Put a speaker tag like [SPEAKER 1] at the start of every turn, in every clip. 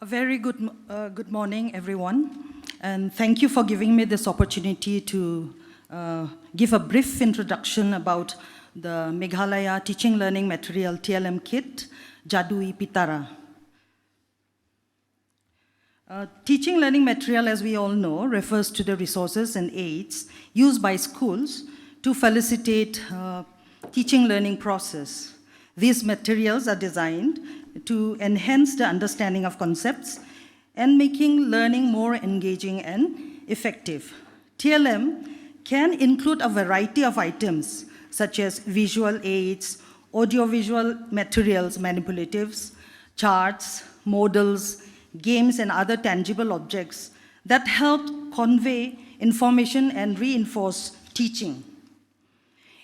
[SPEAKER 1] A very good morning, everyone, and thank you for giving me this opportunity to give a brief introduction about the Meghalaya Teaching Learning Material TLM Kit, Jadui Pitara. Teaching learning material, as we all know, refers to the resources and aids used by schools to facilitate teaching learning process. These materials are designed to enhance the understanding of concepts and making learning more engaging and effective. TLM can include a variety of items such as visual aids, audiovisual materials, manipulatives, charts, models, games, and other tangible objects that help convey information and reinforce teaching.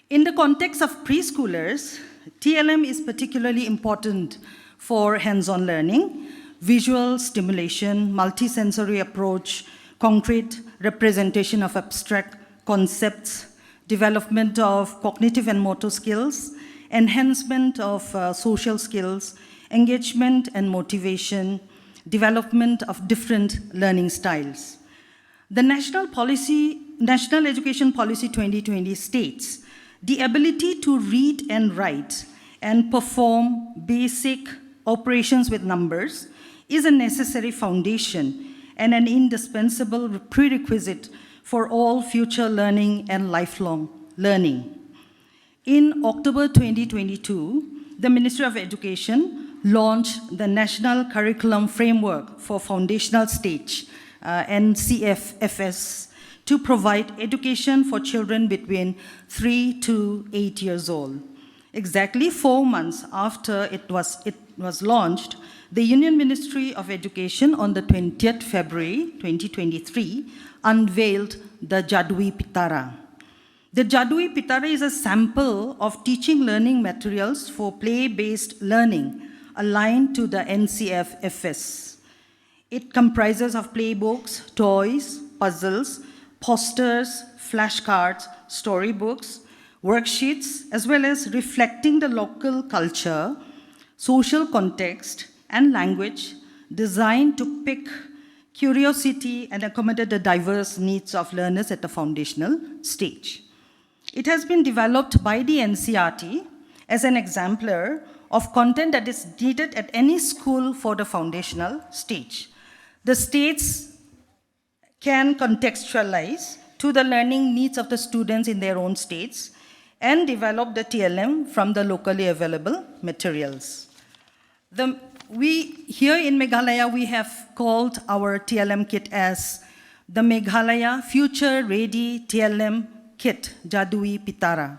[SPEAKER 1] In the context of preschoolers, TLM is particularly important for hands-on learning, visual stimulation, multisensory approach, concrete representation of abstract concepts, development of cognitive and motor skills, enhancement of social skills, engagement and motivation, development of different learning styles. The National Education Policy 2020 states, the ability to read and write and perform basic operations with numbers is a necessary foundation and an indispensable prerequisite for all future learning and lifelong learning. In October 2022, the Ministry of Education launched the National Curriculum Framework for Foundational Stage, NCFFS, to provide education for children between 3 to 8 years old. Exactly 4 months after it was launched, the Union Ministry of Education on the 20th February 2023 unveiled the Jadui Pitara. The Jadui Pitara is a sample of teaching learning materials for play-based learning aligned to the NCFFS. It comprises of playbooks, toys, puzzles, posters, flashcards, storybooks, worksheets, as well as reflecting the local culture, social context, and language designed to pick curiosity and accommodate the diverse needs of learners at the foundational stage. It has been developed by the NCRT as an exemplar of content that is needed at any school for the foundational stage. The states can contextualize to the learning needs of the students in their own states and develop the TLM from the locally available materials. Here in Meghalaya, we have called our TLM kit as the Meghalaya Future Ready TLM Kit, Jadui Pitara.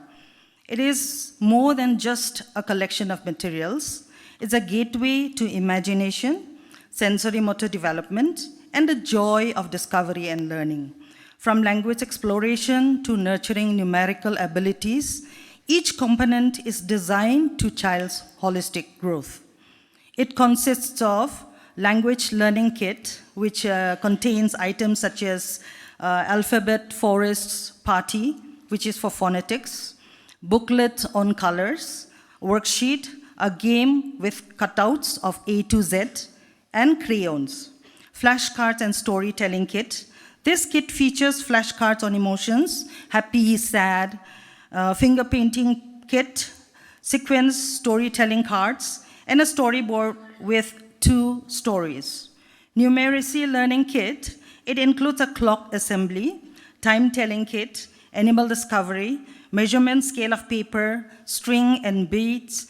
[SPEAKER 1] It is more than just a collection of materials. It's a gateway to imagination, sensory motor development, and the joy of discovery and learning. From language exploration to nurturing numerical abilities, each component is designed to child's holistic growth. It consists of language learning kit, which contains items such as alphabet forests party, which is for phonetics, booklet on colors, worksheet, a game with cutouts of A to Z, and crayons. Flashcards and storytelling kit. This kit features flashcards on emotions, happy, sad, finger painting kit, sequence storytelling cards, and a storyboard with 2 stories. Numeracy learning kit, it includes a clock assembly, time-telling kit, animal discovery, measurement scale of paper, string and beads,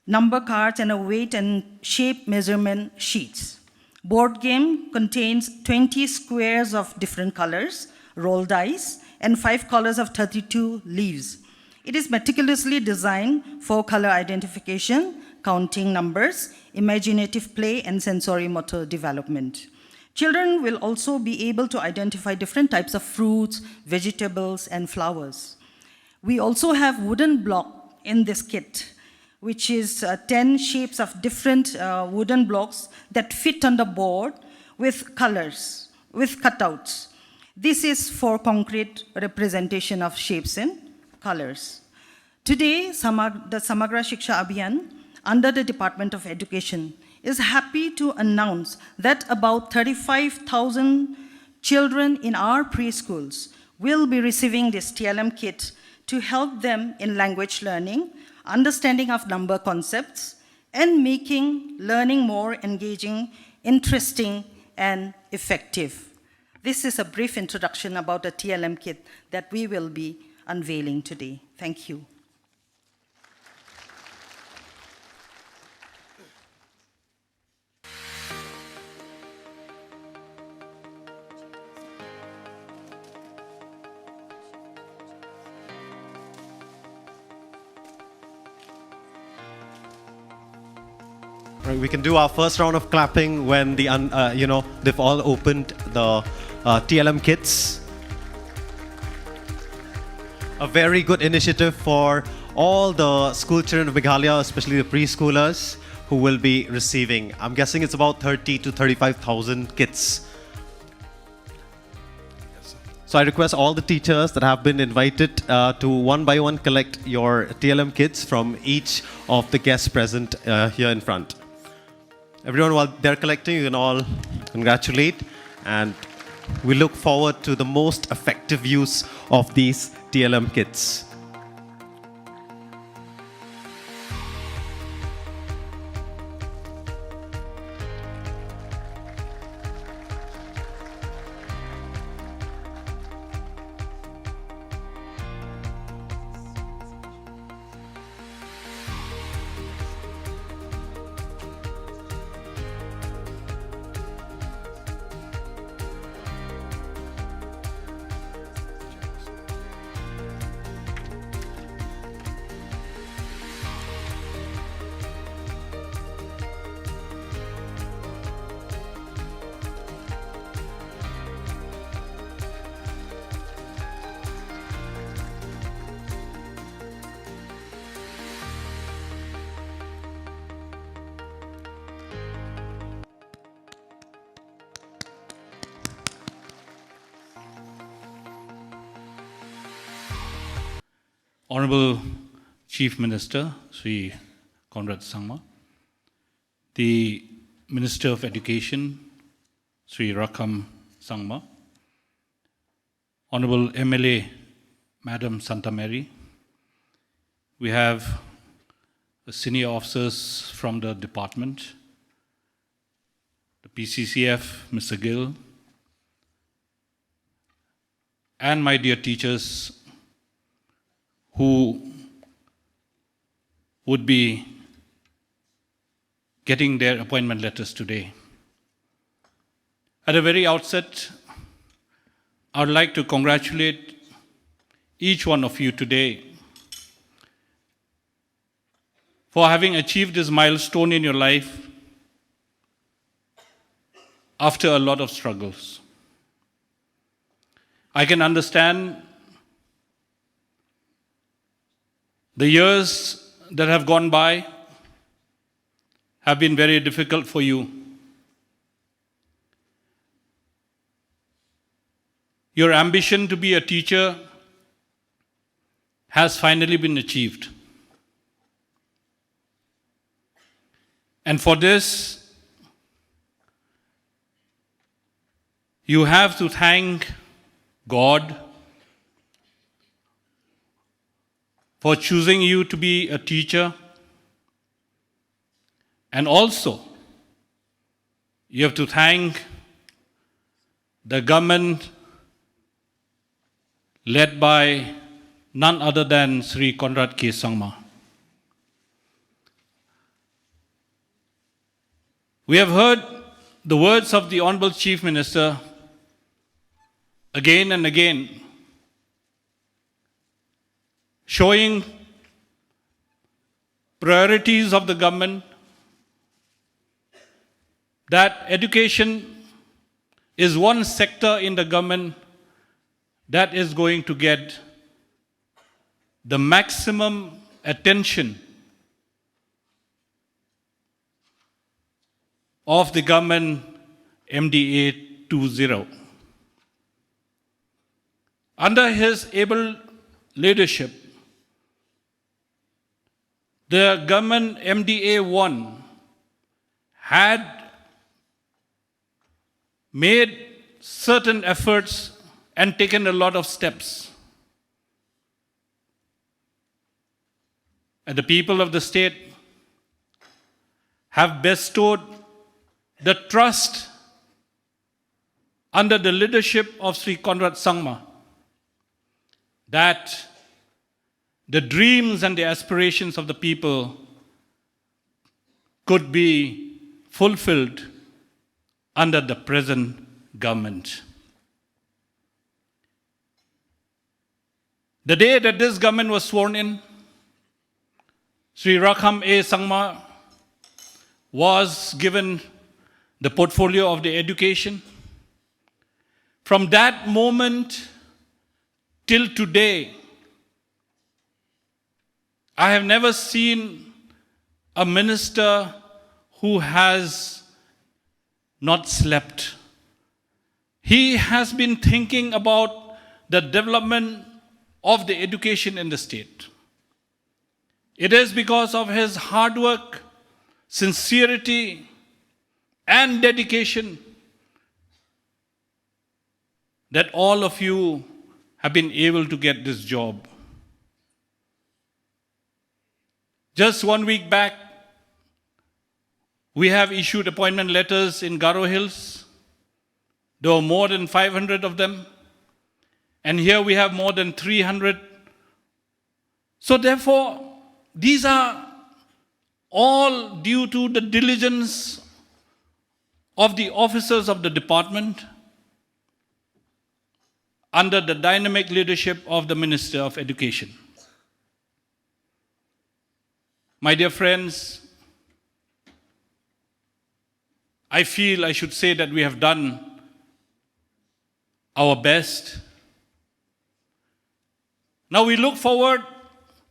[SPEAKER 1] number cards, and a weight and shape measurement sheets. Board game contains 20 squares of different colors, roll dice, and 5 colors of 32 leaves. It is meticulously designed for color identification, counting numbers, imaginative play, and sensory motor development. Children will also be able to identify different types of fruits, vegetables, and flowers. We also have wooden block in this kit, which is 10 shapes of different wooden blocks that fit on the board with colors, with cutouts. This is for concrete representation of shapes and colors. Today, the Samagra Shiksha Abhiyan, under the Department of Education, is happy to announce that about 35,000 children in our preschools will be receiving this TLM kit to help them in language learning, understanding of number concepts, and making learning more engaging, interesting, and effective. This is a brief introduction about the TLM kit that we will be unveiling today. Thank you.
[SPEAKER 2] Right, we can do our first round of clapping when they've all opened the TLM kits. A very good initiative for all the school children of Meghalaya, especially the preschoolers who will be receiving. I'm guessing it's about 30 to 35,000 kits. So I request all the teachers that have been invited to one by one collect your TLM kits from each of the guests present here in front. Everyone, while they're collecting, you can all congratulate, and we look forward to the most effective use of these TLM kits.
[SPEAKER 3] Honorable Chief Minister, Sri Conrad Sangma, the Minister of Education, Sri Rakkam Sangma, Honorable MLA, Madam Santa Mary, we have senior officers from the department, the PCCF, Mr. Gill, and my dear teachers who would be getting their appointment letters today. At the very outset, I would like to congratulate each one of you today for having achieved this milestone in your life after a lot of struggles. I can understand the years that have gone by have been very difficult for you. Your ambition to be a teacher has finally been achieved. And for this, you have to thank God for choosing you to be a teacher, and also you have to thank the government led by none other than Sri Conrad K. Sangma. We have heard the words of the Honorable Chief Minister again and again, showing priorities of the government, that education is one sector in the government that is going to get the maximum attention of the government MDA 2.0. Under his able leadership, the government MDA 1 had made certain efforts and taken a lot of steps. And the people of the state have bestowed the trust under the leadership of Sri Conrad Sangma that the dreams and the aspirations of the people could be fulfilled under the present government. The day that this government was sworn in, Sri Rakkam A. Sangma was given the portfolio of the education. From that moment till today, I have never seen a minister who has not slept. He has been thinking about the development of the education in the state. It is because of his hard work, sincerity, and dedication that all of you have been able to get this job. Just 1 week back, we have issued appointment letters in Garo Hills. There were more than 500 of them. And here we have more than 300. So therefore, these are all due to the diligence of the officers of the department under the dynamic leadership of the Minister of Education. My dear friends, I feel I should say that we have done our best. Now we look forward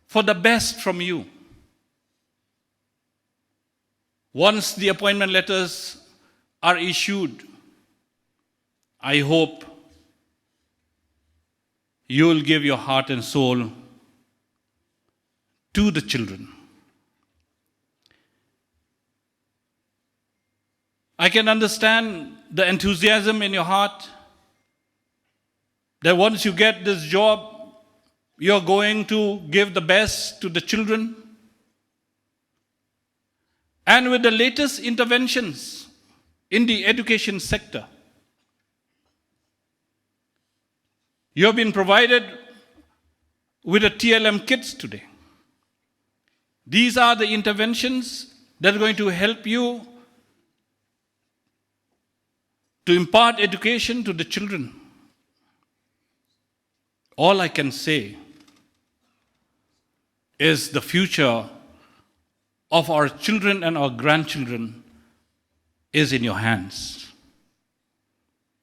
[SPEAKER 3] for the best from you. Once the appointment letters are issued, I hope you will give your heart and soul to the children. I can understand the enthusiasm in your heart that once you get this job, you're going to give the best to the children. And with the latest interventions in the education sector, you have been provided with a TLM kits today. These are the interventions that are going to help you to impart education to the children. All I can say is the future of our children and our grandchildren is in your hands.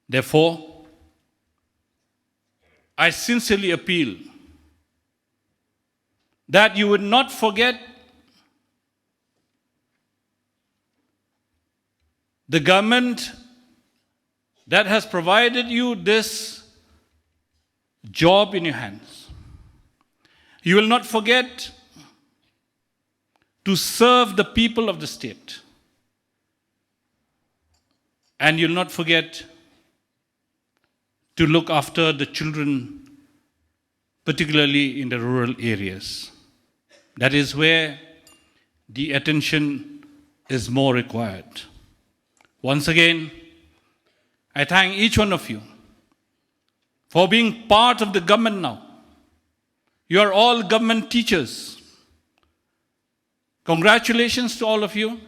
[SPEAKER 3] Therefore, I sincerely appeal that you would not forget the government that has provided you this job in your hands. You will not forget to serve the people of the state. And you'll not forget to look after the children, particularly in the rural areas. That is where the attention is more required. Once again, I thank each one of you for being part of the government now. You are all government teachers. Congratulations to all of you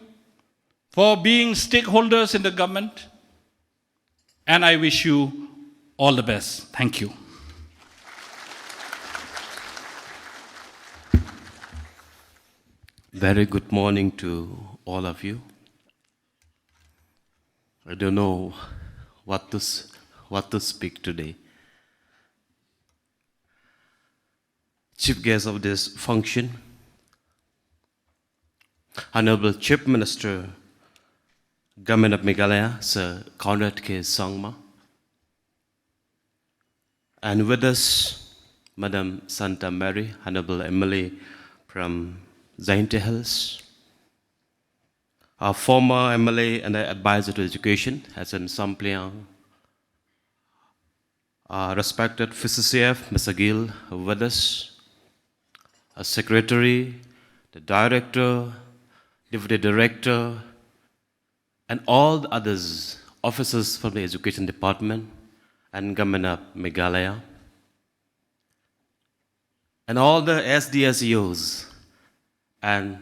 [SPEAKER 3] for being stakeholders in the government. And I wish you all the best. Thank you.
[SPEAKER 4] Very good morning to all of you. I don't know what to speak today. Chief guest of this function, Honorable Chief Minister, Government of Meghalaya, Sir Conrad K. Sangma. And with us, Madam Santa Mary, Honorable Emily from Jaintia Hills. our former MLA and advisor to education, Hassan Sampliang, our respected FCCF, Mr. Gil with us, our secretary, the director, deputy director, and all the others, officers from the education department and government of Meghalaya, and all the SDSUs and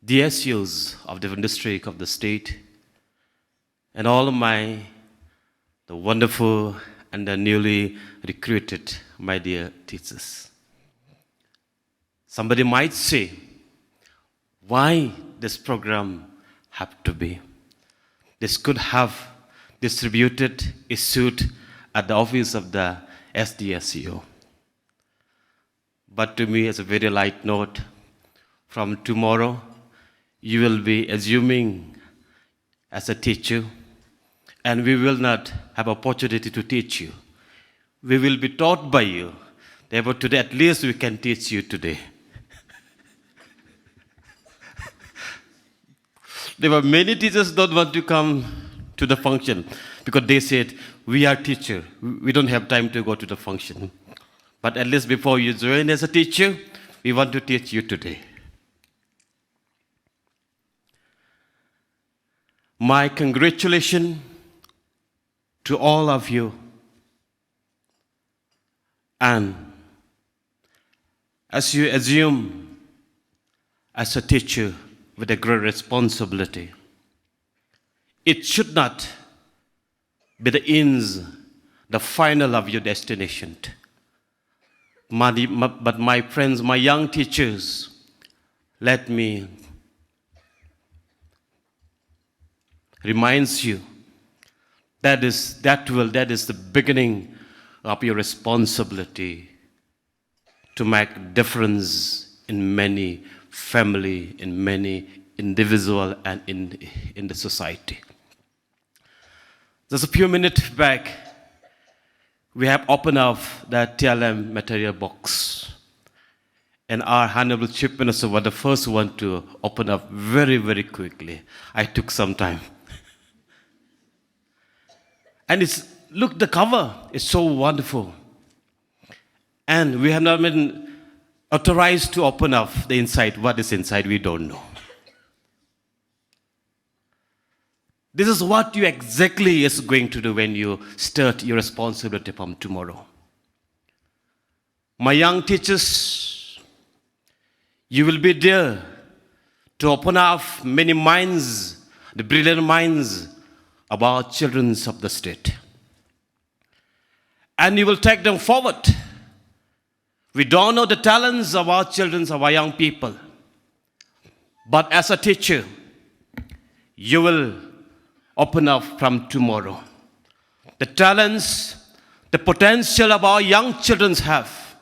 [SPEAKER 4] DSUs of different districts of the state, and all of the wonderful and the newly recruited, my dear teachers. Somebody might say, why this program have to be? This could have distributed, issued at the office of the SDSU. But to me, it's a very light note. From tomorrow, you will be assuming as a teacher, and we will not have opportunity to teach you. We will be taught by you. Therefore, today, at least we can teach you today. There were many teachers who don't want to come to the function because they said, we are teacher. We don't have time to go to the function. But at least before you join as a teacher, we want to teach you today. My congratulations to all of you. And as you assume as a teacher with a great responsibility, it should not be the ends, the final of your destination. But my friends, my young teachers, let me remind you that is the beginning of your responsibility to make difference in many family, in many individual, and in the society. Just a few minutes back, we have opened up the TLM material box. And our Honorable Chief Minister was the first one to open up very, very quickly. I took some time. And look, the cover is so wonderful. And we have not been authorized to open up the inside. What is inside, we don't know. This is what you exactly is going to do when you start your responsibility from tomorrow. My young teachers, you will be there to open up many minds, the brilliant minds of our children of the state. And you will take them forward. We don't know the talents of our children, of our young people. But as a teacher, you will open up from tomorrow. The talents, the potential of our young children have.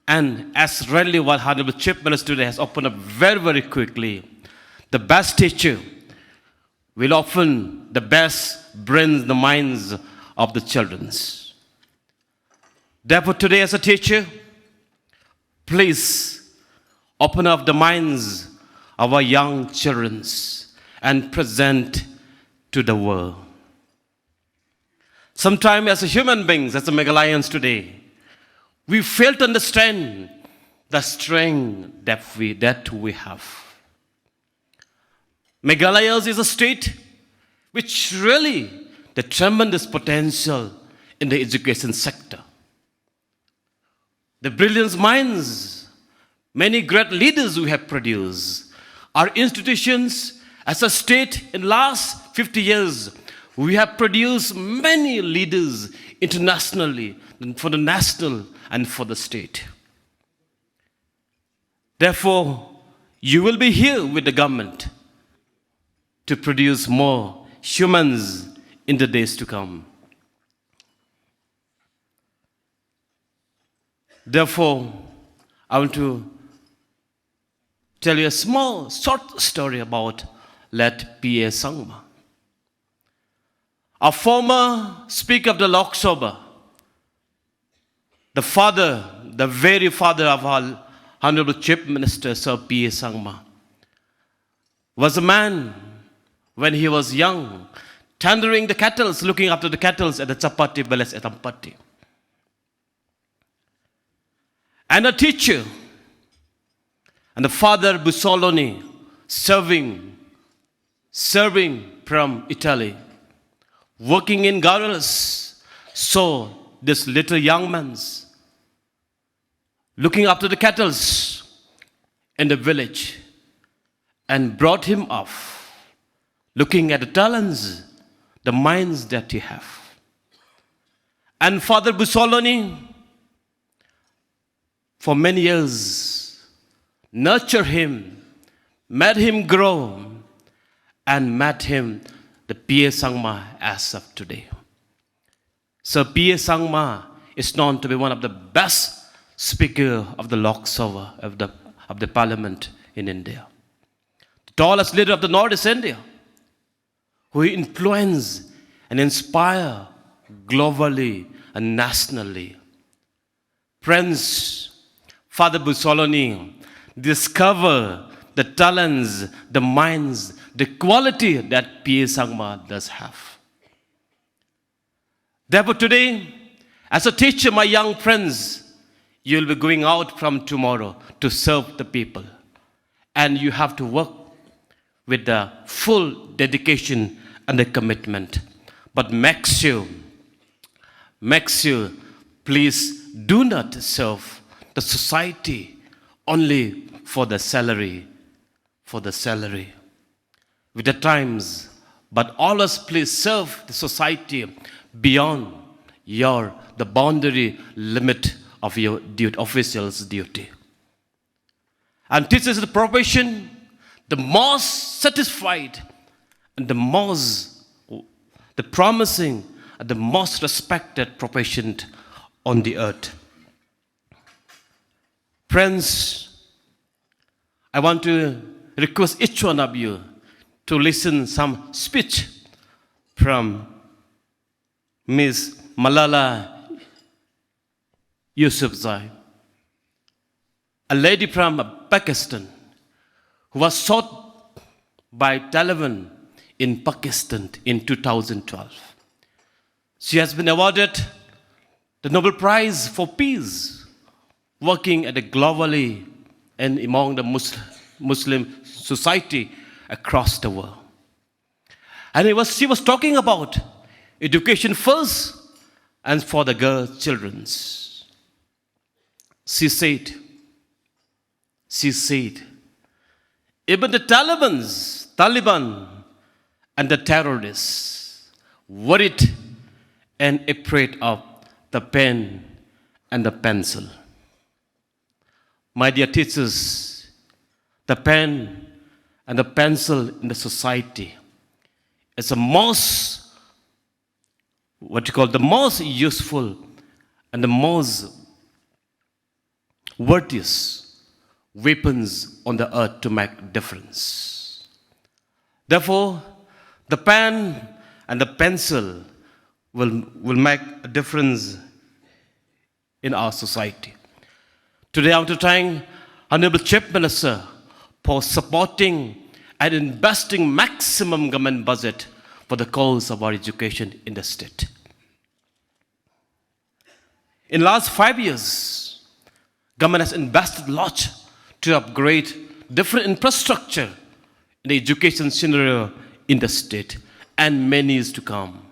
[SPEAKER 4] And as really what Honorable Chief Minister today has opened up very, very quickly, the best teacher will often, the best brings the minds of the children. Therefore, today as a teacher, please open up the minds of our young children and present to the world. Sometimes as a human beings, as a Meghalayans today, we fail to understand the strength that we have. Meghalaya is a state which really the tremendous potential in the education sector. The brilliant minds, many great leaders we have produced. Our institutions as a state in the last 50 years, we have produced many leaders internationally for the national and for the state. Therefore, you will be here with the government to produce more humans in the days to come. Therefore, I want to tell you a small, short story about late P.A. Sangma. Our former Speaker of the Lok Sabha, the father, the very father of our Honorable Chief Minister, Sir P.A. Sangma, was a man when he was young, tendering the cattle, looking after the cattle at the Chapati Village at Ampati. And a teacher, and the father Bussoloni, serving from Italy, working in Garulas, saw this little young man's looking after the cattle in the village and brought him up, looking at the talents, the minds that he have. And Father Bussoloni, for many years, nurtured him, made him grow, and made him the P.A. Sangma as of today. So P.A. Sangma is known to be one of the best speaker of the Lok Sabha, of the parliament in India. The tallest leader of the Northeast India, who influence and inspire globally and nationally. Friends, Father Bussoloni discover the talents, the minds, the quality that P.A. Sangma does have. Therefore today, as a teacher, my young friends, you'll be going out from tomorrow to serve the people. And you have to work with the full dedication and the commitment. But make sure, please do not serve the society only for the salary, with the times, but always please serve the society beyond the boundary limit of your official's duty. And this is the profession, the most satisfied and the promising and the most respected profession on the earth. Friends, I want to request each one of you to listen some speech from Ms. Malala Yousafzai, a lady from Pakistan who was shot by Taliban in Pakistan in 2012. She has been awarded the Nobel Prize for Peace, working at a globally and among the Muslim society across the world. And she was talking about education first and for the girls, children. She said, even the Taliban and the terrorists worried and afraid of the pen and the pencil. My dear teachers, the pen and the pencil in the society is the most useful and the most worthiest weapons on the earth to make a difference. Therefore, the pen and the pencil will make a difference in our society. Today, I want to thank Honorable Chief Minister for supporting and investing maximum government budget for the cause of our education in the state. In the last 5 years, government has invested a lot to upgrade different infrastructure in the education scenario in the state, and many is to come.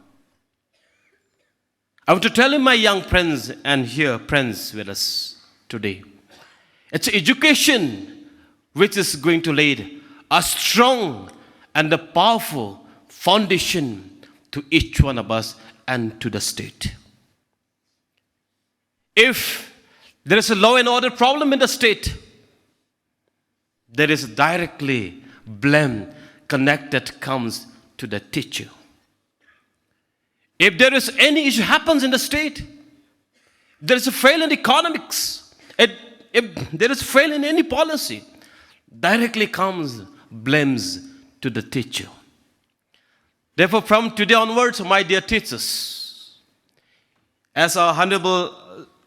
[SPEAKER 4] I want to tell you, my young friends, and here friends with us today, it's education which is going to lay a strong and a powerful foundation to each one of us and to the state. If there is a law and order problem in the state, there is directly blame connected comes to the teacher. If there is any issue happens in the state, there is a fail in economics, if there is fail in any policy, directly comes blames to the teacher. Therefore, from today onwards, my dear teachers, as our Honorable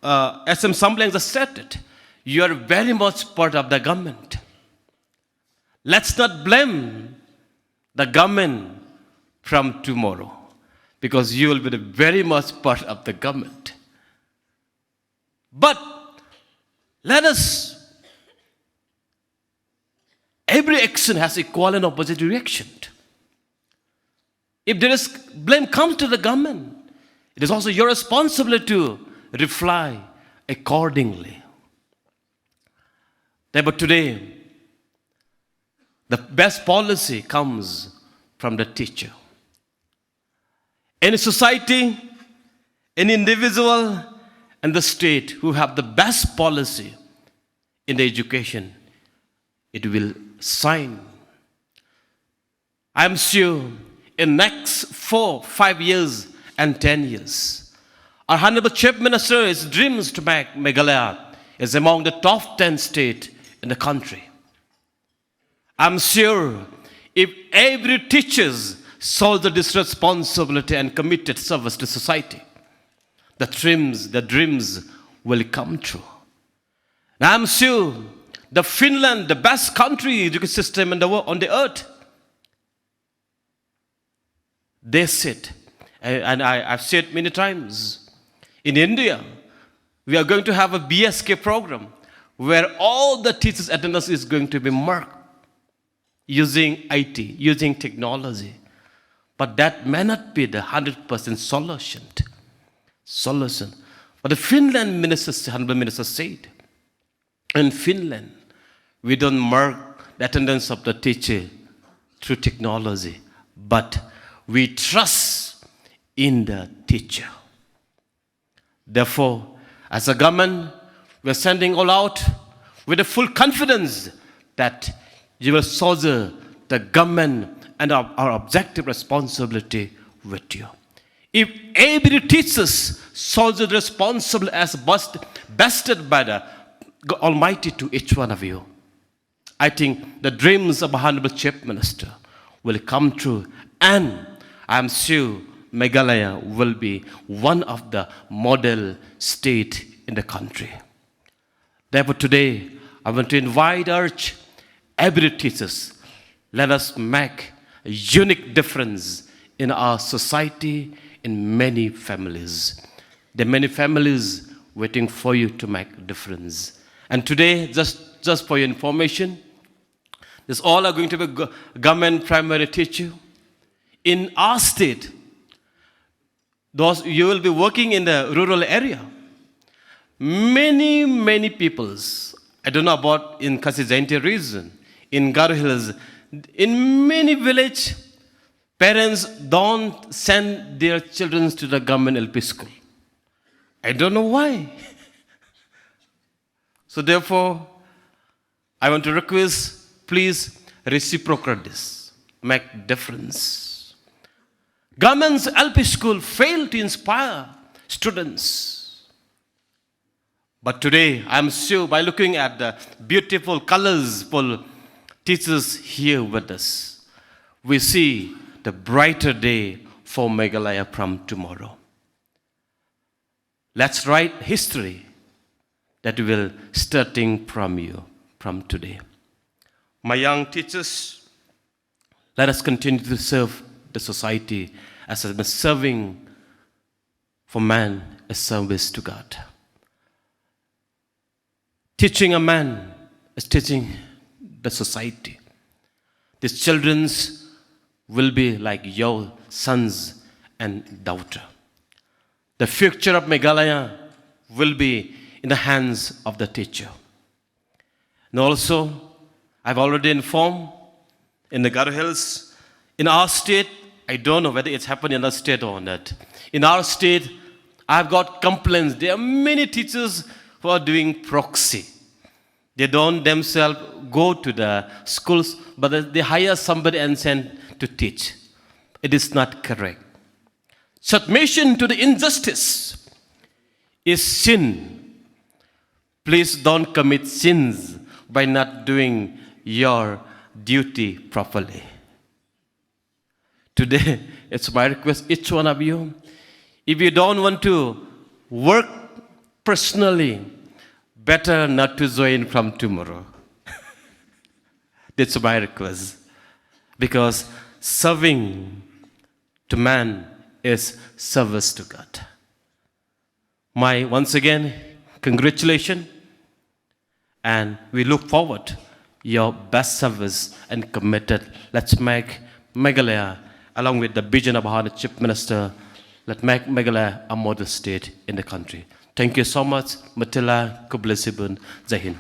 [SPEAKER 4] SM Sambleng has stated, you are very much part of the government. Let's not blame the government from tomorrow, because you will be the very much part of the government. But let us, every action has equal and opposite reaction. If there is blame comes to the government, it is also your responsibility to reply accordingly. Therefore today, the best policy comes from the teacher. Any society, any individual, and the state who have the best policy in the education, it will shine. I am sure in next 4, 5 years and 10 years, our Honorable Chief Minister's dreams to make Meghalaya is among the top 10 states in the country. I'm sure if every teacher solves this responsibility and committed service to society, the dreams will come true. And I'm sure the Finland, the best country education system in the world, on the earth, they sit, and I've said many times, in India, we are going to have a BSK program where all the teachers' attendance is going to be marked using IT, using technology. But that may not be the 100% solution. But the Finland minister, Honorable Minister said, in Finland, we don't mark the attendance of the teacher through technology, but we trust in the teacher. Therefore, as a government, we are sending all out with a full confidence that you will soldier the government and our objective responsibility with you. If every teacher soldier the responsibility as bested by the Almighty to each one of you, I think the dreams of a Honorable Chief Minister will come true, and I am sure Meghalaya will be one of the model state in the country. Therefore today, I want to urge every teacher, let us make a unique difference in our society, in many families. There are many families waiting for you to make a difference. And today, just for your information, this all are going to be government primary teacher. In our state, those you will be working in the rural area. Many peoples, I don't know about in Khasi Jaintia region, in Jadui Hills, in many village, parents don't send their children to the government LP school. I don't know why. So therefore, I want to request, please reciprocate this, make difference. Government's LP school failed to inspire students. But today, I'm sure by looking at the beautiful, colorful teachers here with us, we see the brighter day for Meghalaya from tomorrow. Let's write history that will starting from you, from today. My young teachers, let us continue to serve the society as a serving for man, a service to God. Teaching a man is teaching the society. These children will be like your sons and daughter. The future of Meghalaya will be in the hands of the teacher. And also, I've already informed in the Jadui Hills, in our state, I don't know whether it's happened in other state or not. In our state, I've got complaints. There are many teachers who are doing proxy. They don't themselves go to the schools, but they hire somebody and send to teach. It is not correct. Submission to the injustice is sin. Please don't commit sins by not doing your duty properly. Today, it's my request, each one of you, if you don't want to work personally, better not to join from tomorrow. That's my request. Because serving to man is service to God. Once again, congratulations. And we look forward your best service and committed. Let's make Meghalaya, along with the vision of our Chief Minister, let's make Meghalaya a model state in the country. Thank you so much. Matila Kublesibun. Jai Hind.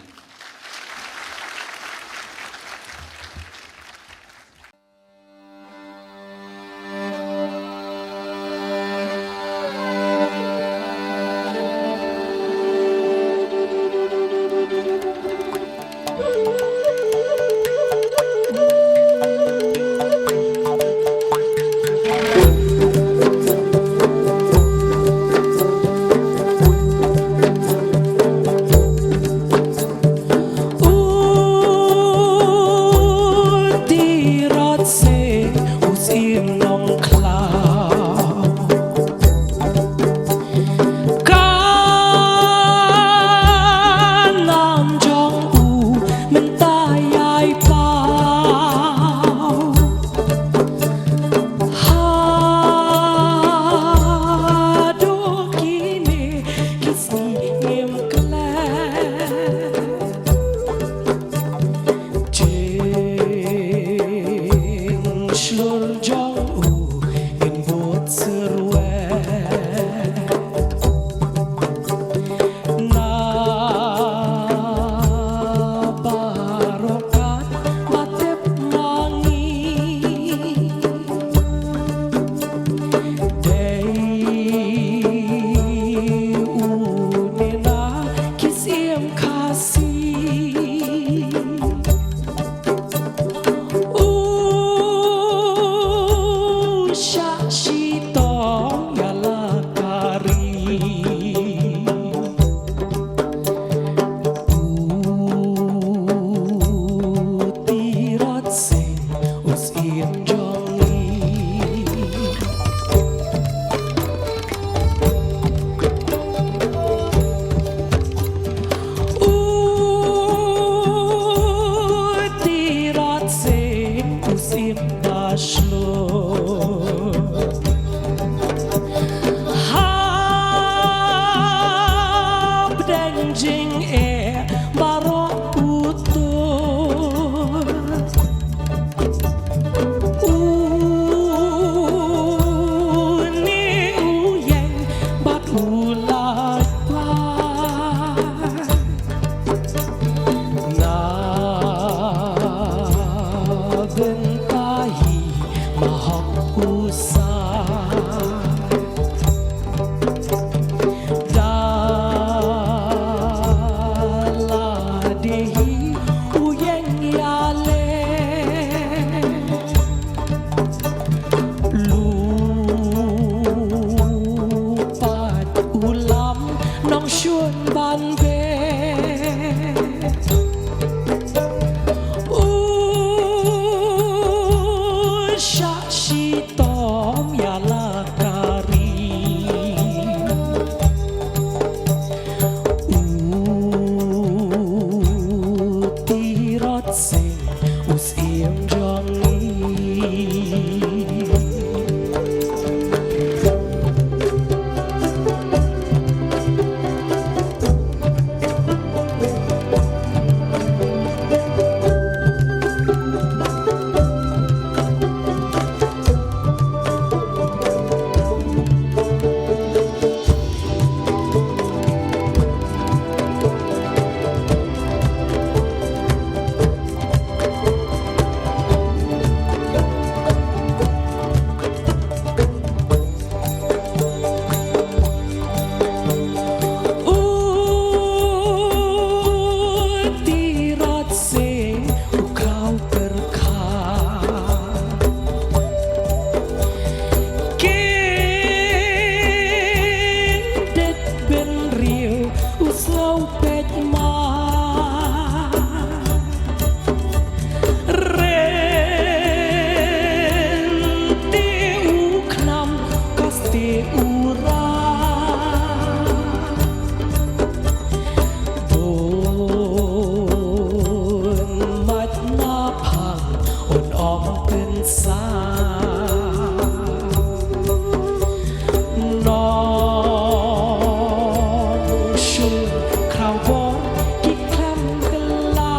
[SPEAKER 5] าวอนกี่ครั้งกันลา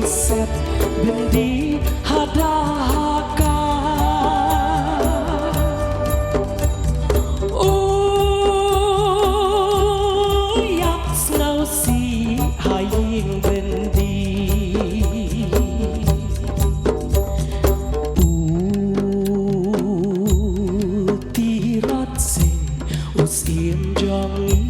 [SPEAKER 5] Kisep bendi hadaka Yak snow si haying bendi Tirat se usim jongi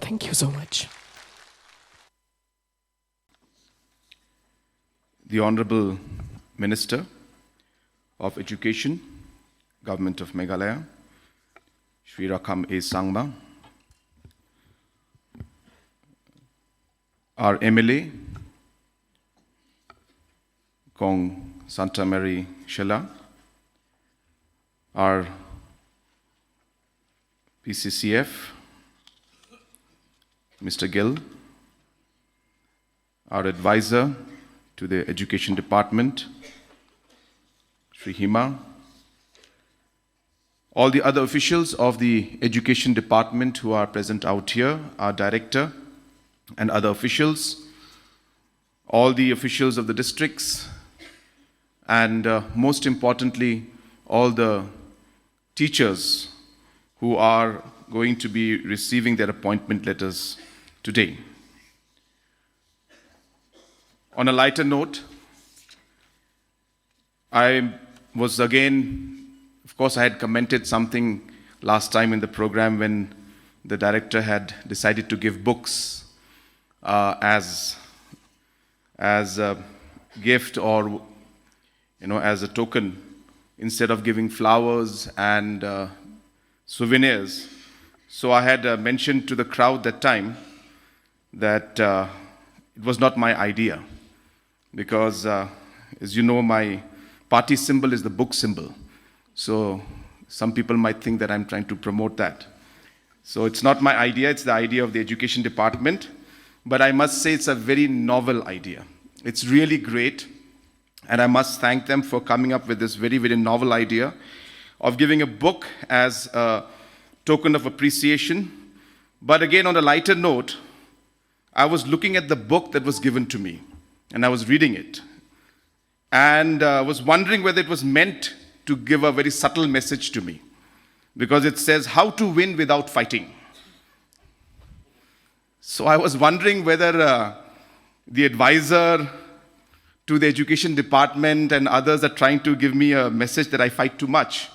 [SPEAKER 5] Thank you so much.
[SPEAKER 6] The Honorable Minister of Education, Government of Meghalaya, Shri Rakkam A. Sangma, our MLA, Kong Santa Mary Shillong, our PCCF, Mr. Gill, our advisor to the Education Department, Sri Hima, all the other officials of the Education Department who are present out here, our director and other officials, all the officials of the districts, and most importantly, all the teachers who are going to be receiving their appointment letters today. On a lighter note, I was again, of course, I had commented something last time in the program when the director had decided to give books as a gift or, as a token, instead of giving flowers and souvenirs. So I had mentioned to the crowd that time that it was not my idea because, as you know, my party symbol is the book symbol. So some people might think that I'm trying to promote that. So it's not my idea, it's the idea of the Education Department. But I must say it's a very novel idea. It's really great. And I must thank them for coming up with this very, very novel idea of giving a book as a token of appreciation. But again, on a lighter note, I was looking at the book that was given to me, and I was reading it, and was wondering whether it was meant to give a very subtle message to me, because it says how to win without fighting. So I was wondering whether the advisor to the Education Department and others are trying to give me a message that I fight too much.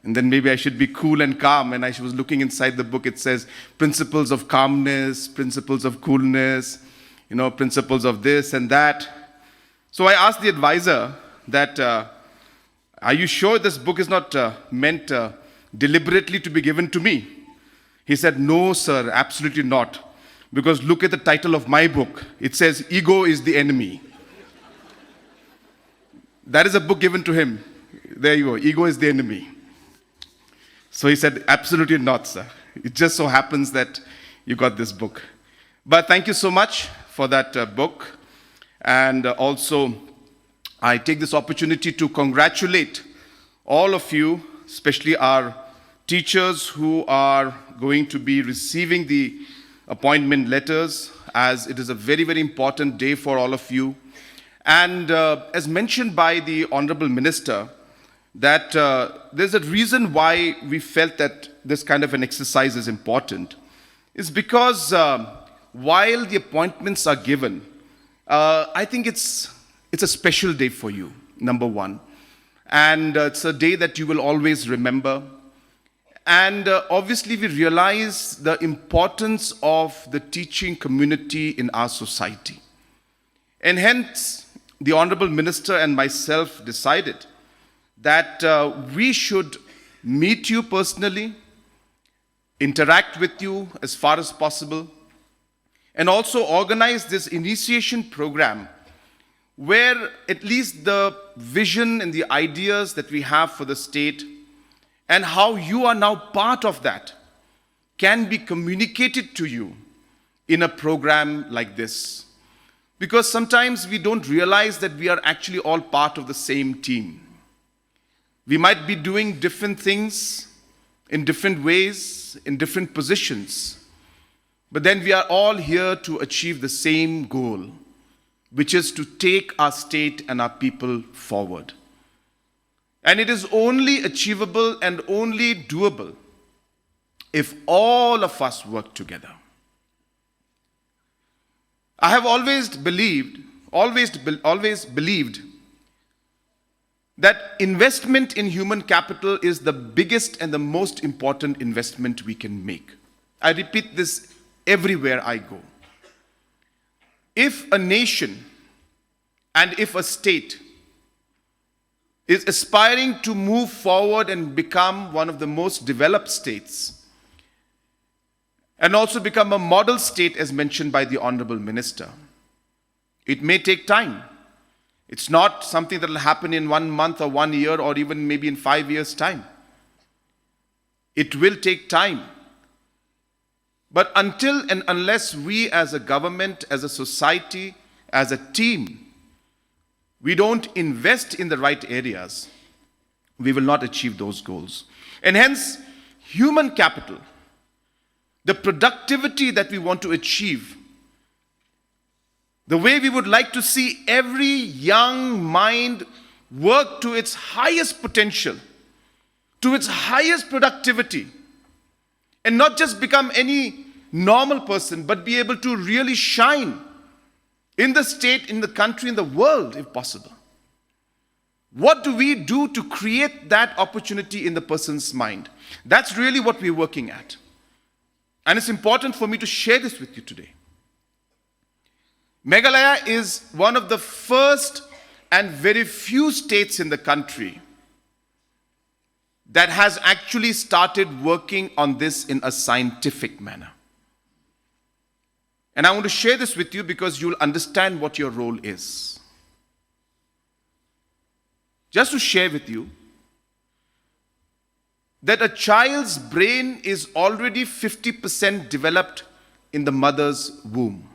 [SPEAKER 6] And then maybe I should be cool and calm. And I was looking inside the book, it says principles of calmness, principles of coolness, principles of this and that. So I asked the advisor that, are you sure this book is not meant deliberately to be given to me? He said, no, sir, absolutely not. Because look at the title of my book. It says, Ego is the Enemy. That is a book given to him. There you go, Ego is the Enemy. So he said, absolutely not, sir. It just so happens that you got this book. But thank you so much for that book. And also, I take this opportunity to congratulate all of you, especially our teachers who are going to be receiving the appointment letters, as it is a very, very important day for all of you. And as mentioned by the Honorable Minister, that there's a reason why we felt that this kind of an exercise is important. Is because while the appointments are given, I think it's a special day for you, number one. And it's a day that you will always remember. And obviously we realize the importance of the teaching community in our society. And hence, the Honorable Minister and myself decided that we should meet you personally, interact with you as far as possible, and also organize this initiation program where at least the vision and the ideas that we have for the state and how you are now part of that can be communicated to you in a program like this. Because sometimes we don't realize that we are actually all part of the same team. We might be doing different things in different ways, in different positions, but then we are all here to achieve the same goal, which is to take our state and our people forward. And it is only achievable and only doable if all of us work together. I have always believed that investment in human capital is the biggest and the most important investment we can make. I repeat this everywhere I go. If a nation and if a state is aspiring to move forward and become one of the most developed states, and also become a model state as mentioned by the Honorable Minister, it may take time. It's not something that will happen in 1 month or 1 year or even maybe in 5 years' time. It will take time. But until and unless we as a government, as a society, as a team, we don't invest in the right areas, we will not achieve those goals. And hence, human capital, the productivity that we want to achieve, the way we would like to see every young mind work to its highest potential, to its highest productivity, and not just become any normal person, but be able to really shine in the state, in the country, in the world, if possible. What do we do to create that opportunity in the person's mind? That's really what we're working at. And it's important for me to share this with you today. Meghalaya is one of the first and very few states in the country that has actually started working on this in a scientific manner. And I want to share this with you because you'll understand what your role is. Just to share with you that a child's brain is already 50% developed in the mother's womb.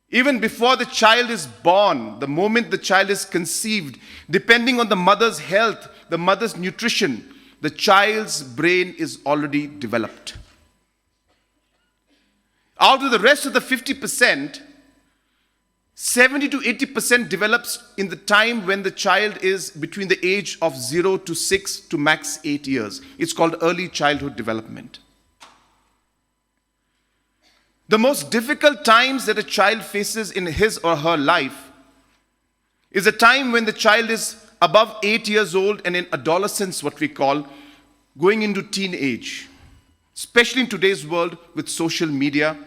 [SPEAKER 6] Even before the child is born, the moment the child is conceived, depending on the mother's health, the mother's nutrition, the child's brain is already developed. Out of the rest of the 50%, 70 to 80% develops in the time when the child is between the age of 0 to 6 to max 8 years. It's called early childhood development. The most difficult times that a child faces in his or her life is a time when the child is above 8 years old and in adolescence, what we call, going into teenage. Especially in today's world with social media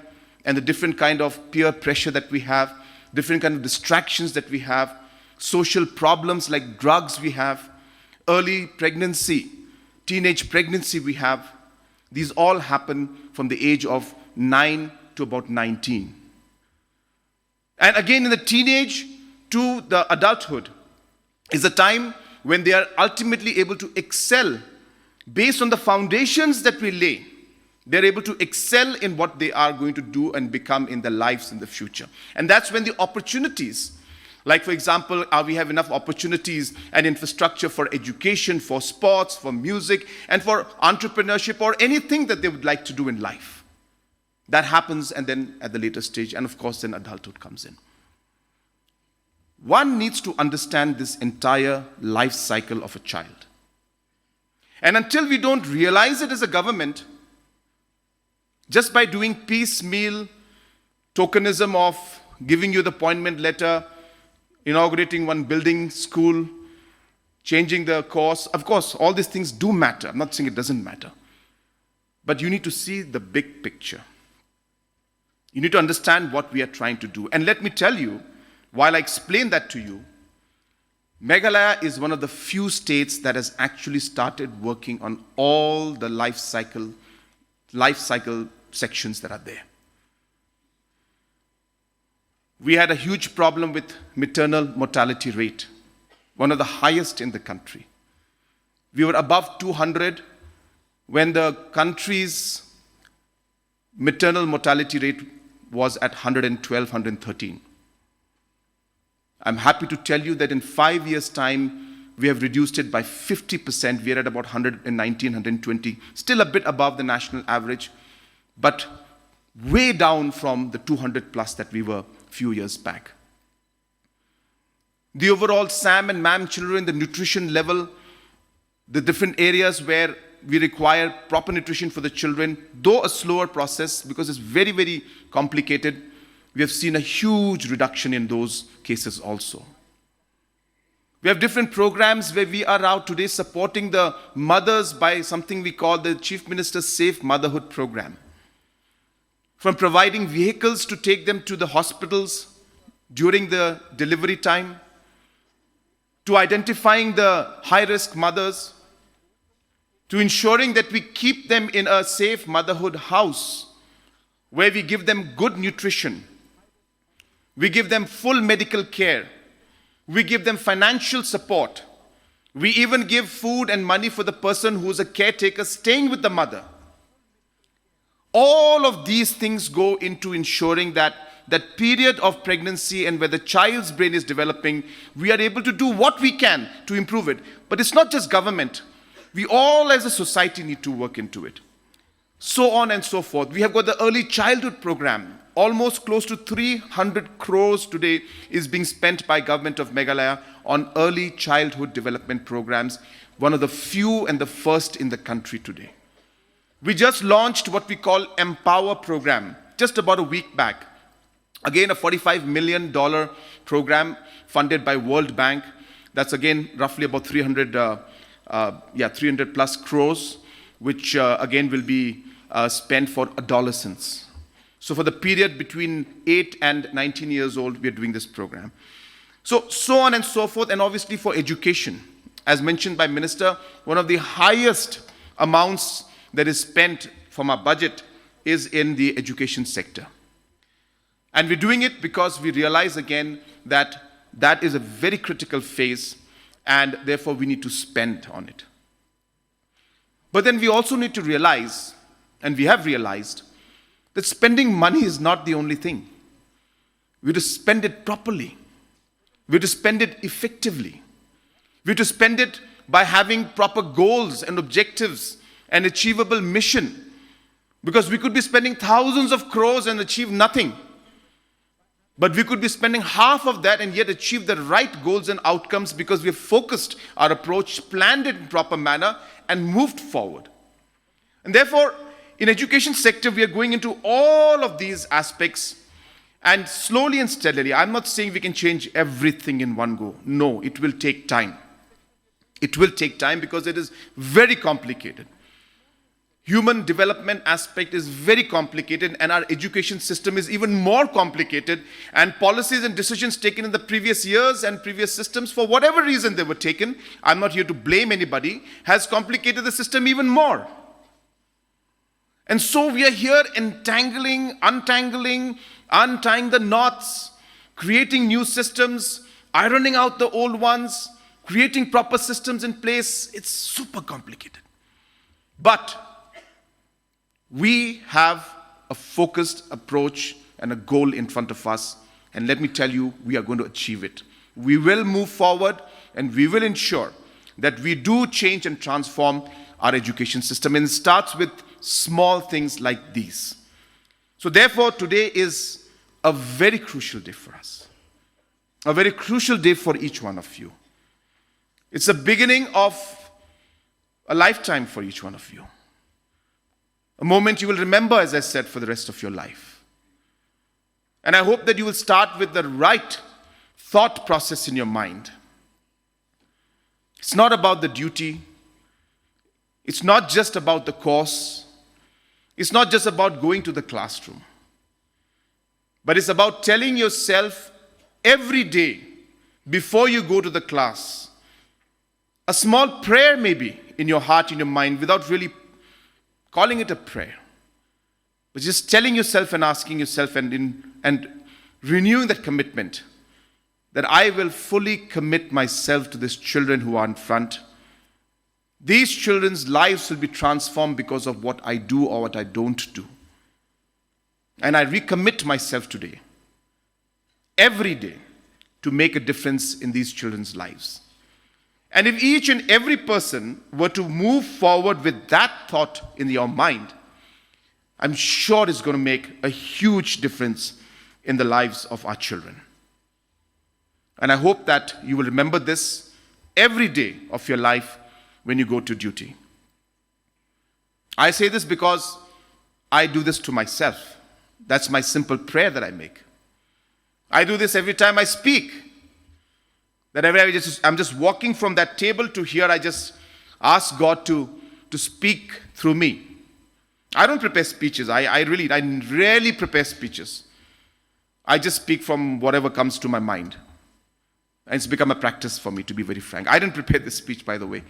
[SPEAKER 6] and the different kind of peer pressure that we have, different kind of distractions that we have, social problems like drugs we have, early pregnancy, teenage pregnancy we have. These all happen from the age of 9 to about 19. And again in the teenage to the adulthood is a time when they are ultimately able to excel based on the foundations that we lay. They're able to excel in what they are going to do and become in their lives in the future. And that's when the opportunities, like for example, we have enough opportunities and infrastructure for education, for sports, for music, and for entrepreneurship or anything that they would like to do in life. That happens and then at the later stage, and of course then adulthood comes in. One needs to understand this entire life cycle of a child. And until we don't realize it as a government, just by doing piecemeal tokenism of giving you the appointment letter, inaugurating one building, school, changing the course, of course, all these things do matter. I'm not saying it doesn't matter. But you need to see the big picture. You need to understand what we are trying to do. And let me tell you, while I explain that to you, Meghalaya is one of the few states that has actually started working on all the life cycle sections that are there. we had a huge problem with maternal mortality rate, one of the highest in the country. We were above 200 when the country's maternal mortality rate was at 112, 113. I'm happy to tell you that in 5 years' time, we have reduced it by 50%. We are at about 119, 120, still a bit above the national average, but way down from the 200 plus that we were a few years back. The overall SAM and MAM children, the nutrition level, the different areas where we require proper nutrition for the children, though a slower process because it's very, very complicated, we have seen a huge reduction in those cases also. We have different programs where we are out today supporting the mothers by something we call the Chief Minister's Safe Motherhood Program. From providing vehicles to take them to the hospitals during the delivery time, to identifying the high-risk mothers, to ensuring that we keep them in a safe motherhood house where we give them good nutrition, we give them full medical care, we give them financial support, we even give food and money for the person who is a caretaker staying with the mother. All of these things go into ensuring that that period of pregnancy and where the child's brain is developing, we are able to do what we can to improve it. But it's not just government. We all as a society need to work into it. So on and so forth. We have got the early childhood program. Almost close to 300 crores today is being spent by government of Meghalaya on early childhood development programs. One of the few and the first in the country today. We just launched what we call Empower program just about a week back. Again, a $45 million program funded by World Bank. That's again roughly about 300 plus crores, which again will be spent for adolescents. So for the period between 8 and 19 years old, we are doing this program. So on and so forth, and obviously for education. As mentioned by Minister, one of the highest amounts that is spent from our budget is in the education sector. And we're doing it because we realize again that that is a very critical phase and therefore we need to spend on it. But then we also need to realize, and we have realized, that spending money is not the only thing. We have to spend it properly. We have to spend it effectively. We have to spend it by having proper goals and objectives and achievable mission. Because we could be spending thousands of crores and achieve nothing. But we could be spending half of that and yet achieve the right goals and outcomes because we have focused our approach, planned it in proper manner, and moved forward. And therefore, in education sector, we are going into all of these aspects and slowly and steadily. I'm not saying we can change everything in one go. No, it will take time. It will take time because it is very complicated. Human development aspect is very complicated and our education system is even more complicated, and policies and decisions taken in the previous years and previous systems, for whatever reason they were taken, I'm not here to blame anybody, has complicated the system even more. And so we are here untangling the knots, creating new systems, ironing out the old ones, creating proper systems in place. It's super complicated. But we have a focused approach and a goal in front of us, and let me tell you, we are going to achieve it. We will move forward and we will ensure that we do change and transform our education system, and it starts with small things like these. So therefore, today is a very crucial day for us, a very crucial day for each one of you. It's the beginning of a lifetime for each one of you. A moment you will remember, as I said, for the rest of your life. And I hope that you will start with the right thought process in your mind. It's not about the duty. It's not just about the course. It's not just about going to the classroom. But it's about telling yourself every day before you go to the class, a small prayer maybe in your heart, in your mind, without really calling it a prayer, but just telling yourself and asking yourself and renewing that commitment that I will fully commit myself to these children who are in front. These children's lives will be transformed because of what I do or what I don't do. And I recommit myself today, every day, to make a difference in these children's lives. And if each and every person were to move forward with that thought in your mind, I'm sure it's going to make a huge difference in the lives of our children. And I hope that you will remember this every day of your life when you go to duty. I say this because I do this to myself. That's my simple prayer that I make. I do this every time I speak. That I'm just walking from that table to here, I just ask God to speak through me. I don't prepare speeches. I rarely prepare speeches. I just speak from whatever comes to my mind. And it's become a practice for me, to be very frank. I didn't prepare this speech, by the way.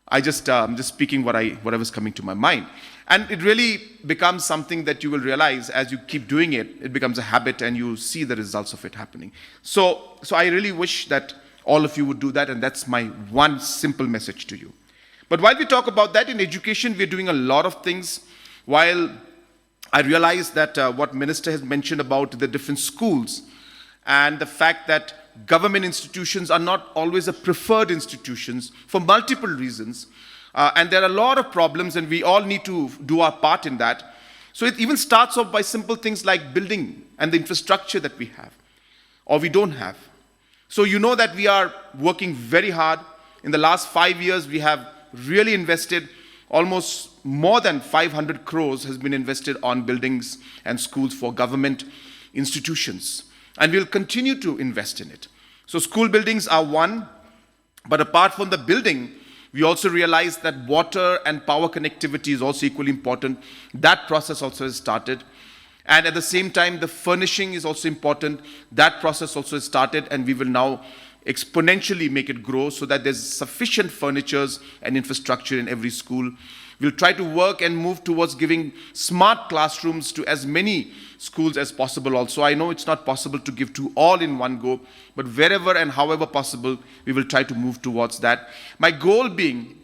[SPEAKER 6] I'm just speaking whatever's coming to my mind. And it really becomes something that you will realize as you keep doing it. It becomes a habit and you see the results of it happening. So I really wish that all of you would do that, and that's my one simple message to you. But while we talk about that, in education, we're doing a lot of things. While I realize that what Minister has mentioned about the different schools and the fact that government institutions are not always a preferred institutions for multiple reasons. And there are a lot of problems and we all need to do our part in that. So it even starts off by simple things like building and the infrastructure that we have or we don't have. So you know that we are working very hard. In the last 5 years, we have really invested almost more than 500 crores has been invested on buildings and schools for government institutions. And we'll continue to invest in it. So school buildings are one, but apart from the building, we also realize that water and power connectivity is also equally important. That process also has started. And at the same time, the furnishing is also important. That process also has started, and we will now exponentially make it grow so that there's sufficient furnitures and infrastructure in every school. We'll try to work and move towards giving smart classrooms to as many schools as possible also. I know it's not possible to give to all in one go, but wherever and however possible, we will try to move towards that. My goal being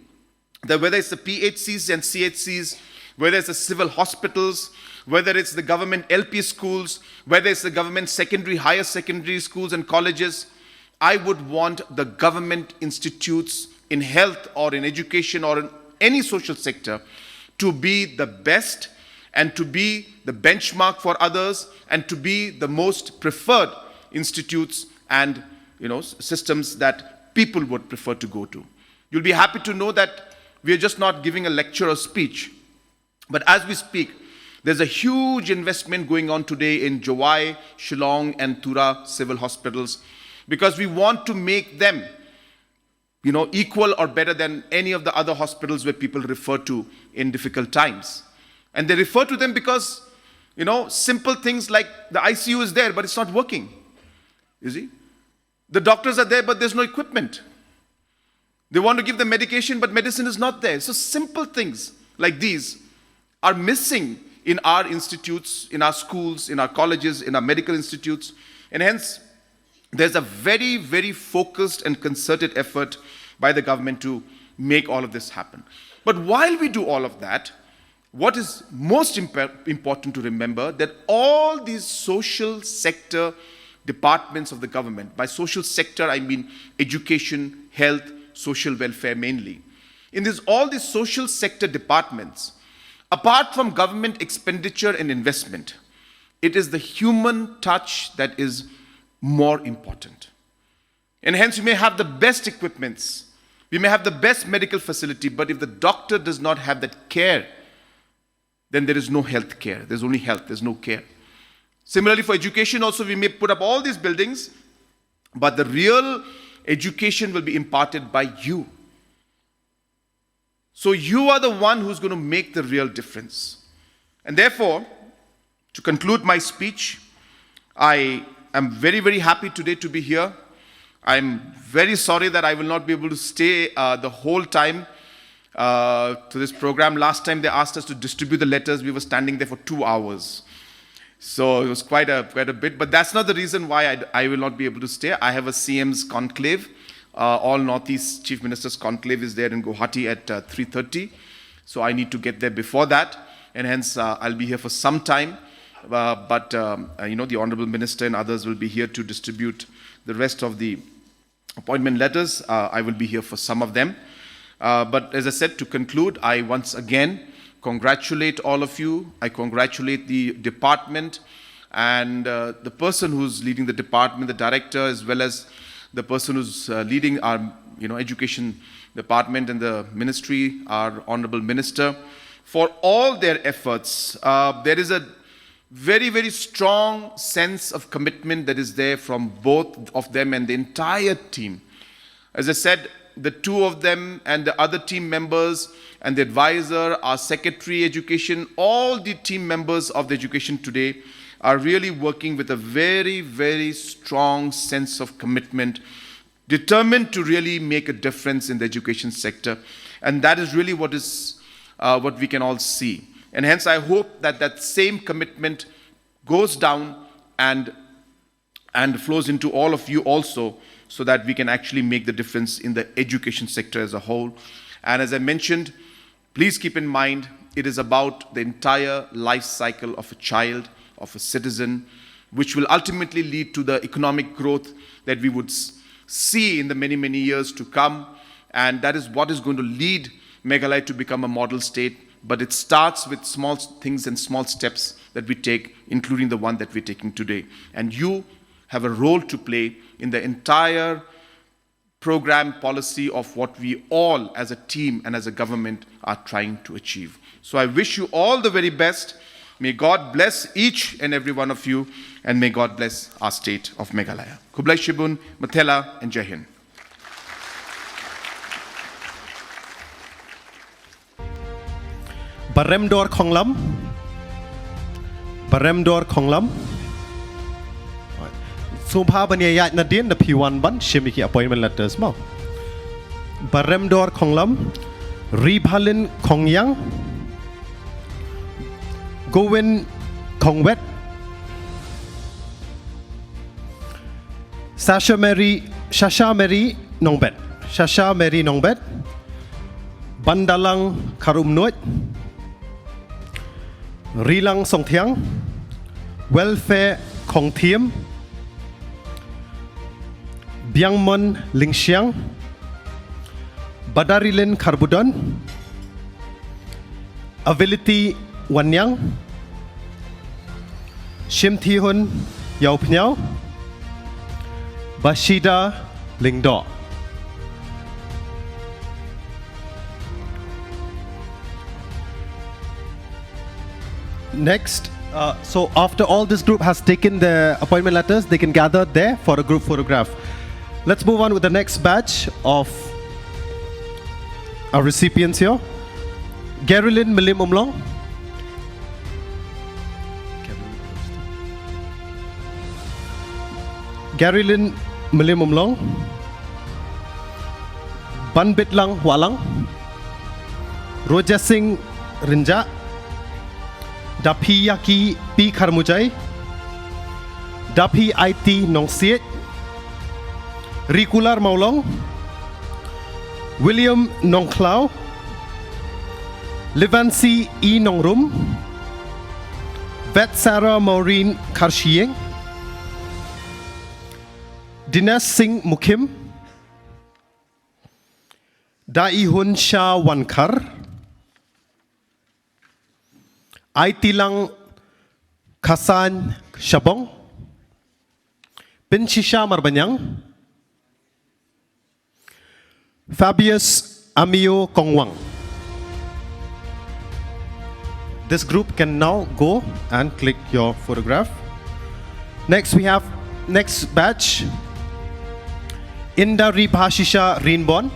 [SPEAKER 6] that whether it's the PHCs and CHCs, whether it's the civil hospitals, whether it's the government LP schools, whether it's the government secondary, higher secondary schools and colleges, I would want the government institutes in health or in education or in any social sector to be the best and to be the benchmark for others and to be the most preferred institutes and systems that people would prefer to go to. You'll be happy to know that we are just not giving a lecture or speech, but as we speak, there's a huge investment going on today in Jadui, Shillong and Tura civil hospitals because we want to make them equal or better than any of the other hospitals where people refer to in difficult times. And they refer to them because, simple things like the ICU is there, but it's not working. You see? The doctors are there, but there's no equipment. They want to give them medication, but medicine is not there. So simple things like these are missing in our institutes, in our schools, in our colleges, in our medical institutes. And hence, there's a very, very focused and concerted effort by the government to make all of this happen. But while we do all of that, what is most important to remember that all these social sector departments of the government, by social sector I mean education, health, social welfare mainly. In all these social sector departments, apart from government expenditure and investment, it is the human touch that is more important. And hence we may have the best equipments, we may have the best medical facility, but if the doctor does not have that care, then there is no health care. There's only health, there's no care. Similarly for education also, we may put up all these buildings, but the real education will be imparted by you. So you are the one who's going to make the real difference. And therefore, to conclude my speech, I am very, very happy today to be here. I'm very sorry that I will not be able to stay the whole time to this program. Last time they asked us to distribute the letters. We were standing there for 2 hours. So it was quite a bit, but that's not the reason why I will not be able to stay. I have a CM's conclave. All Northeast Chief Ministers conclave is there in Guwahati at 3:30. So I need to get there before that, and hence I'll be here for some time. But the Honorable Minister and others will be here to distribute the rest of the appointment letters. I will be here for some of them. But as I said, to conclude, I once again congratulate all of you. I congratulate the department and the person who's leading the department, the director, as well as the person who's leading our education department and the ministry, our Honorable Minister, for all their efforts. There is a very, very strong sense of commitment that is there from both of them and the entire team. As I said, the two of them and the other team members and the advisor, our secretary education, all the team members of the education today are really working with a very, very strong sense of commitment, determined to really make a difference in the education sector. And that is really what we can all see. And hence I hope that that same commitment goes down and flows into all of you also, so that we can actually make the difference in the education sector as a whole. And as I mentioned, please keep in mind, it is about the entire life cycle of a child, of a citizen, which will ultimately lead to the economic growth that we would see in the many, many years to come. And that is what is going to lead Meghalaya to become a model state. But it starts with small things and small steps that we take, including the one that we're taking today. And you have a role to play in the entire program policy of what we all as a team and as a government are trying to achieve. So I wish you all the very best. May God bless each and every one of you, and may God bless our state of Meghalaya. Kublai Shibun, Mathela, and Jai Hind.
[SPEAKER 2] Baremdor Khonglam. Baremdor Khonglam. Subha Banyayat Nadin, the P1 Ban, Shimiki appointment letters mo. Baremdor Khonglam. Ri-Bhalin Khongyang. Gowin Khongwet. Shasha Mary Nongbet. Shasha Mary Nongbet. Bandalang Karumnoit. Rilang Songtiang. Welfare Khongtiem. Biangmon Lingxiang. Badarilin Karbudon. Ability Wanyang. Shimtihun Yaupnyao. Bashida Lingdo. Next, so after all this group has taken the appointment letters, they can gather there for a group photograph. Let's move on with the next batch of our recipients here. Gerilyn Milim Umlong. Gerilyn Milim Umlong. Banbitlang Walang. Roja Singh Rinja. Dapi Yaki P. Karmujai. Dapi IT Nongsiet. Rikular Maulong. William Nongklau. Livansi E. Nongrum. Vet Sarah Maureen Karshieng. Dinesh Singh Mukim. Daihun Shah Wankar. Aitilang Khasan Shabong. Pinchisha Marbanyang. Fabius Amio Kongwang. This group can now go and click your photograph. Next we have next batch. Inda Ribhashisha Rinbon.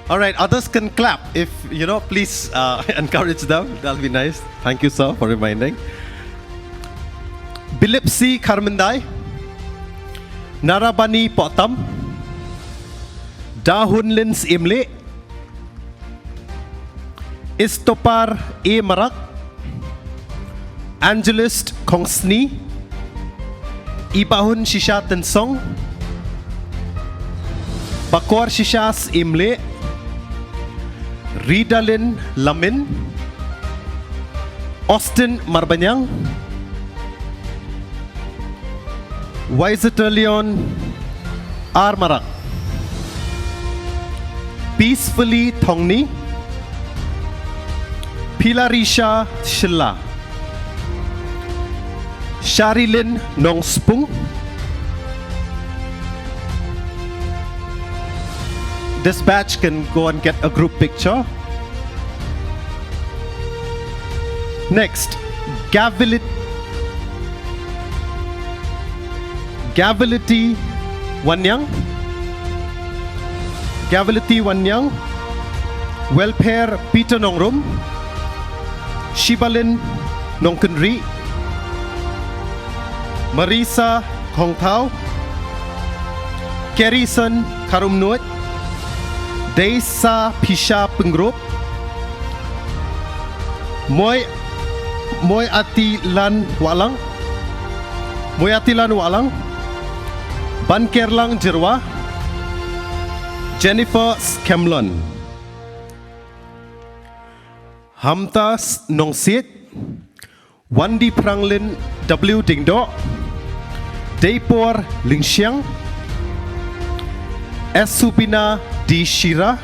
[SPEAKER 2] All right, others can clap if please encourage them. That'll be nice. Thank you, sir, for reminding. Bilip C. Karmandai. Narabani Potam. Dahun Lins Imle. Istopar A. Marak, Angelist Kongsni, Ibahun Shisha Tensong, Bakor Shishas Imle, Ridalin Lamin, Austin Marbanyang, Waisetalion R. Marak, Peacefully Thongni, Pilarisha Shilla, Sharilin Nongspung. This batch can go and get a group picture. Next, Gavility Wanyang, Gavility Wanyang, Welfare Peter Nongrum, Shibalin Nongkunri, Marisa Kongtao, Kerison Karumnuat, Desa Pisha Penggrup, Moy Atilan Walang, Bankerlang Jirwa, Jennifer Skemlon, Hamta Nongsit, Wandi Pranglin W. Dingdo, Daypor Lingxiang, Esupina D. Shira,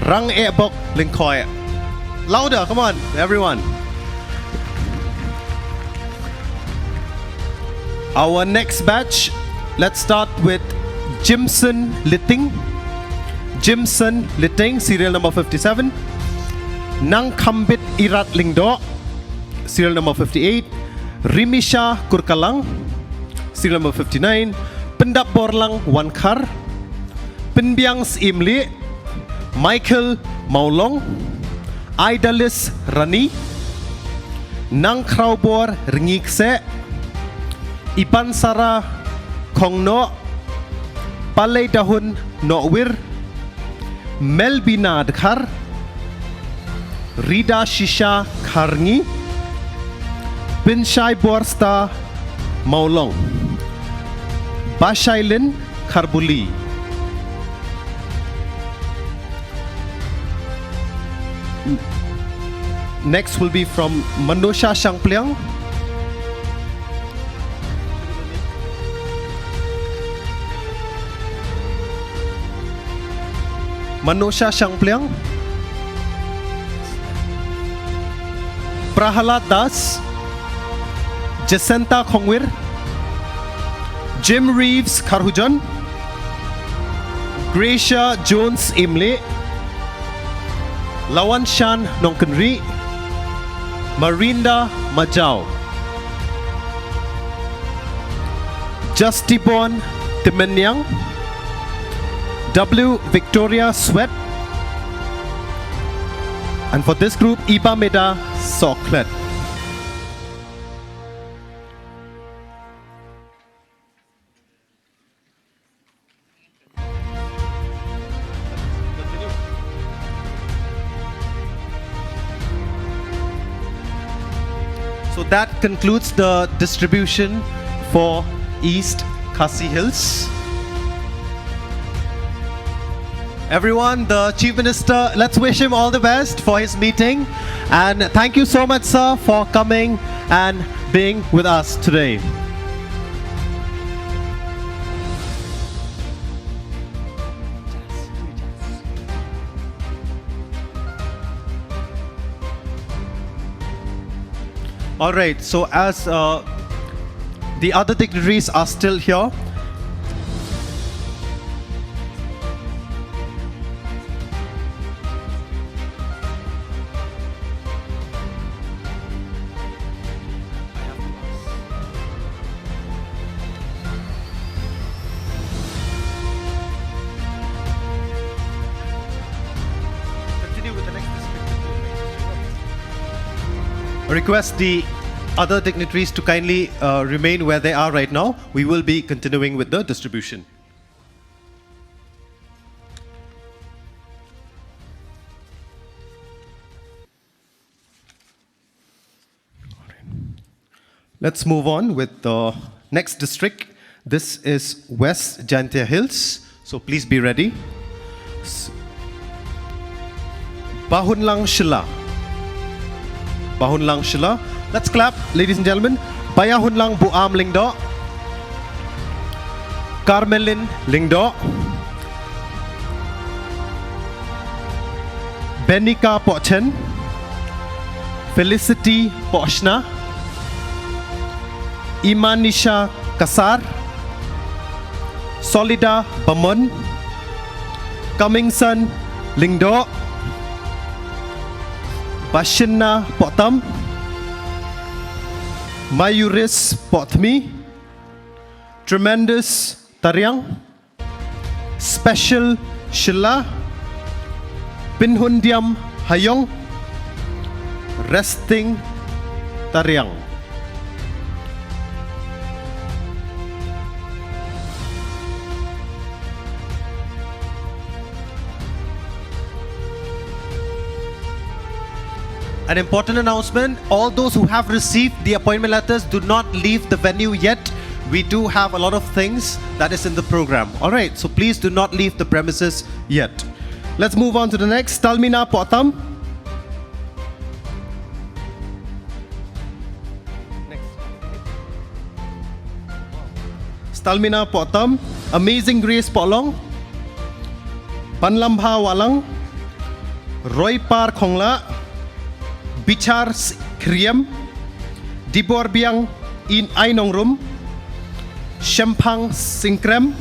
[SPEAKER 2] Rang Ebok Lingkoy. Louder, come on, everyone. Our next batch, let's start with Jimson Litting. Jimson Litting, serial number 57. Nang Kambit Irat Lingdo, serial number 58. Rimisha Kurkalang, serial number 59. Pendap Borlang Wankar. Penbiangs Imli, Michael Maulong. Idalis Rani, Nang Kraubor Ringikse, Ipansara Kongno, Palay Dahun No'wir, Melbina Adkar, Rida Shisha Karngi, Pinshai Borsta Maulong, Bashailin Karbuli. Next will be from Manusha Shangpliang. Manusha Shangpliang. Prahalad Das. Jacinta Khongwir. Jim Reeves Karhujan. Gracia Jones Imle. Lawan Shan Nongkunri, Marinda Majau, Justibon Timenyang, W. Victoria Sweat, and for this group, Iba Meda Soklet. So that concludes the distribution for East Khasi Hills. Everyone, the Chief Minister, let's wish him all the best for his meeting. And thank you so much, sir, for coming and being with us today. All right, so as the other dignitaries are still here, request the other dignitaries to kindly remain where they are right now. We will be continuing with the distribution. Let's move on with the next district. This is West Jaintia Hills. So please be ready. Bahunlang Shilla. Bahunlang Shilla. Let's clap, ladies and gentlemen. Bayahunlang Buam Lingdo. Carmelin Lingdo. Benika Pochen. Felicity Pochna. Imanisha Kasar. Solida Bamon. Cummingson Lingdo. Bashinna Potam. Mayuris Potmi. Tremendous Taryang. Special Shilla. Pinhundiam Hayong. Resting Taryang. An important announcement, all those who have received the appointment letters, do not leave the venue yet. We do have a lot of things that is in the program. All right, so please do not leave the premises yet. Let's move on to the next. Talmina Potam. Stalmina Potam. Amazing Grace Polong. Panlambha Walang. Roy Par Khongla. Bichar Kriem. Dibor Biang in Ainongrum. Shempang Sinkrem.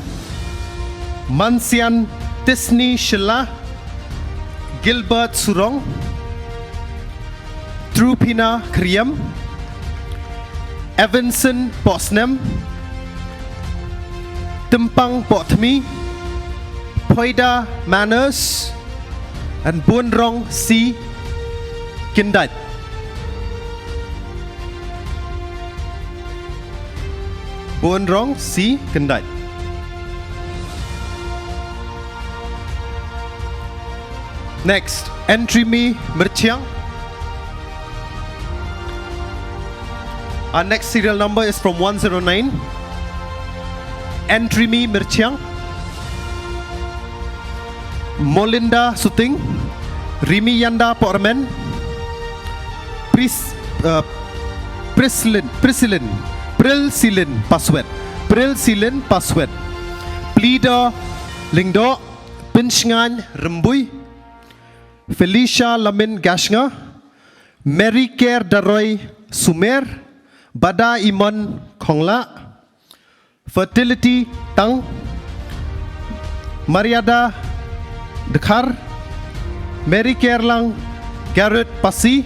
[SPEAKER 2] Mansian Tisni Shilla. Gilbert Surong. Trupina Kriem. Evanson Posnem. Timpang Potmi. Poida Manners. And Bunrong C. Kindat. Bunrong C. Kindat. Next, Entry Me Mirchiang. Our next serial number is from 109. Entry Me Mirchiang. Molinda Suting. Rimi Yanda Pormen. Prisilin Paswet. Pleader Lingdo. Pinchngan Rembui. Felicia Lamin Gashna. Mary Care Daroy Sumer. Bada Iman Khongla. Fertility Tang. Mariada Dekhar. Mary Kerlang Garrett Pasi.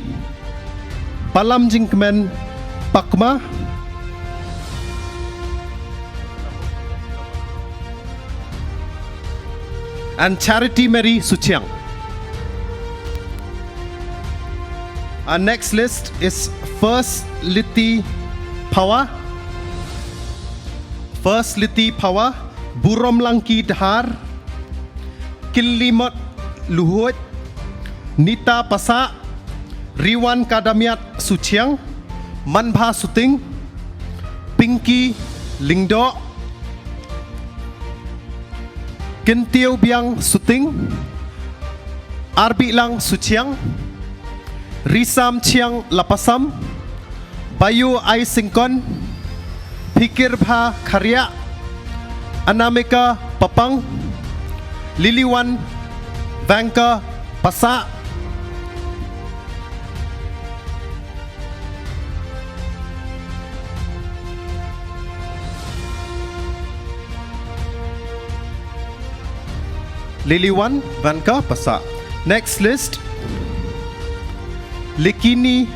[SPEAKER 2] Palam Jinkmen Pakma. And Charity Mary Suchiang. Our next list is First Liti Pawa. First Liti Pawa. Burom Langki Dhar. Kilimot Luhut. Nita Pasa. Riwan Kadamiat Suchiang. Manbha Suting. Pinky Lingdo. Kentiau Biang Suting. Arbi Lang Suchiang. Risam Chiang Lapasam. Bayu Ai Singkon. Pikir Bha Karya. Anamika Papang. Liliwan Vanka Pasa. Liliwan Vanka Pasa. Next list. Likini.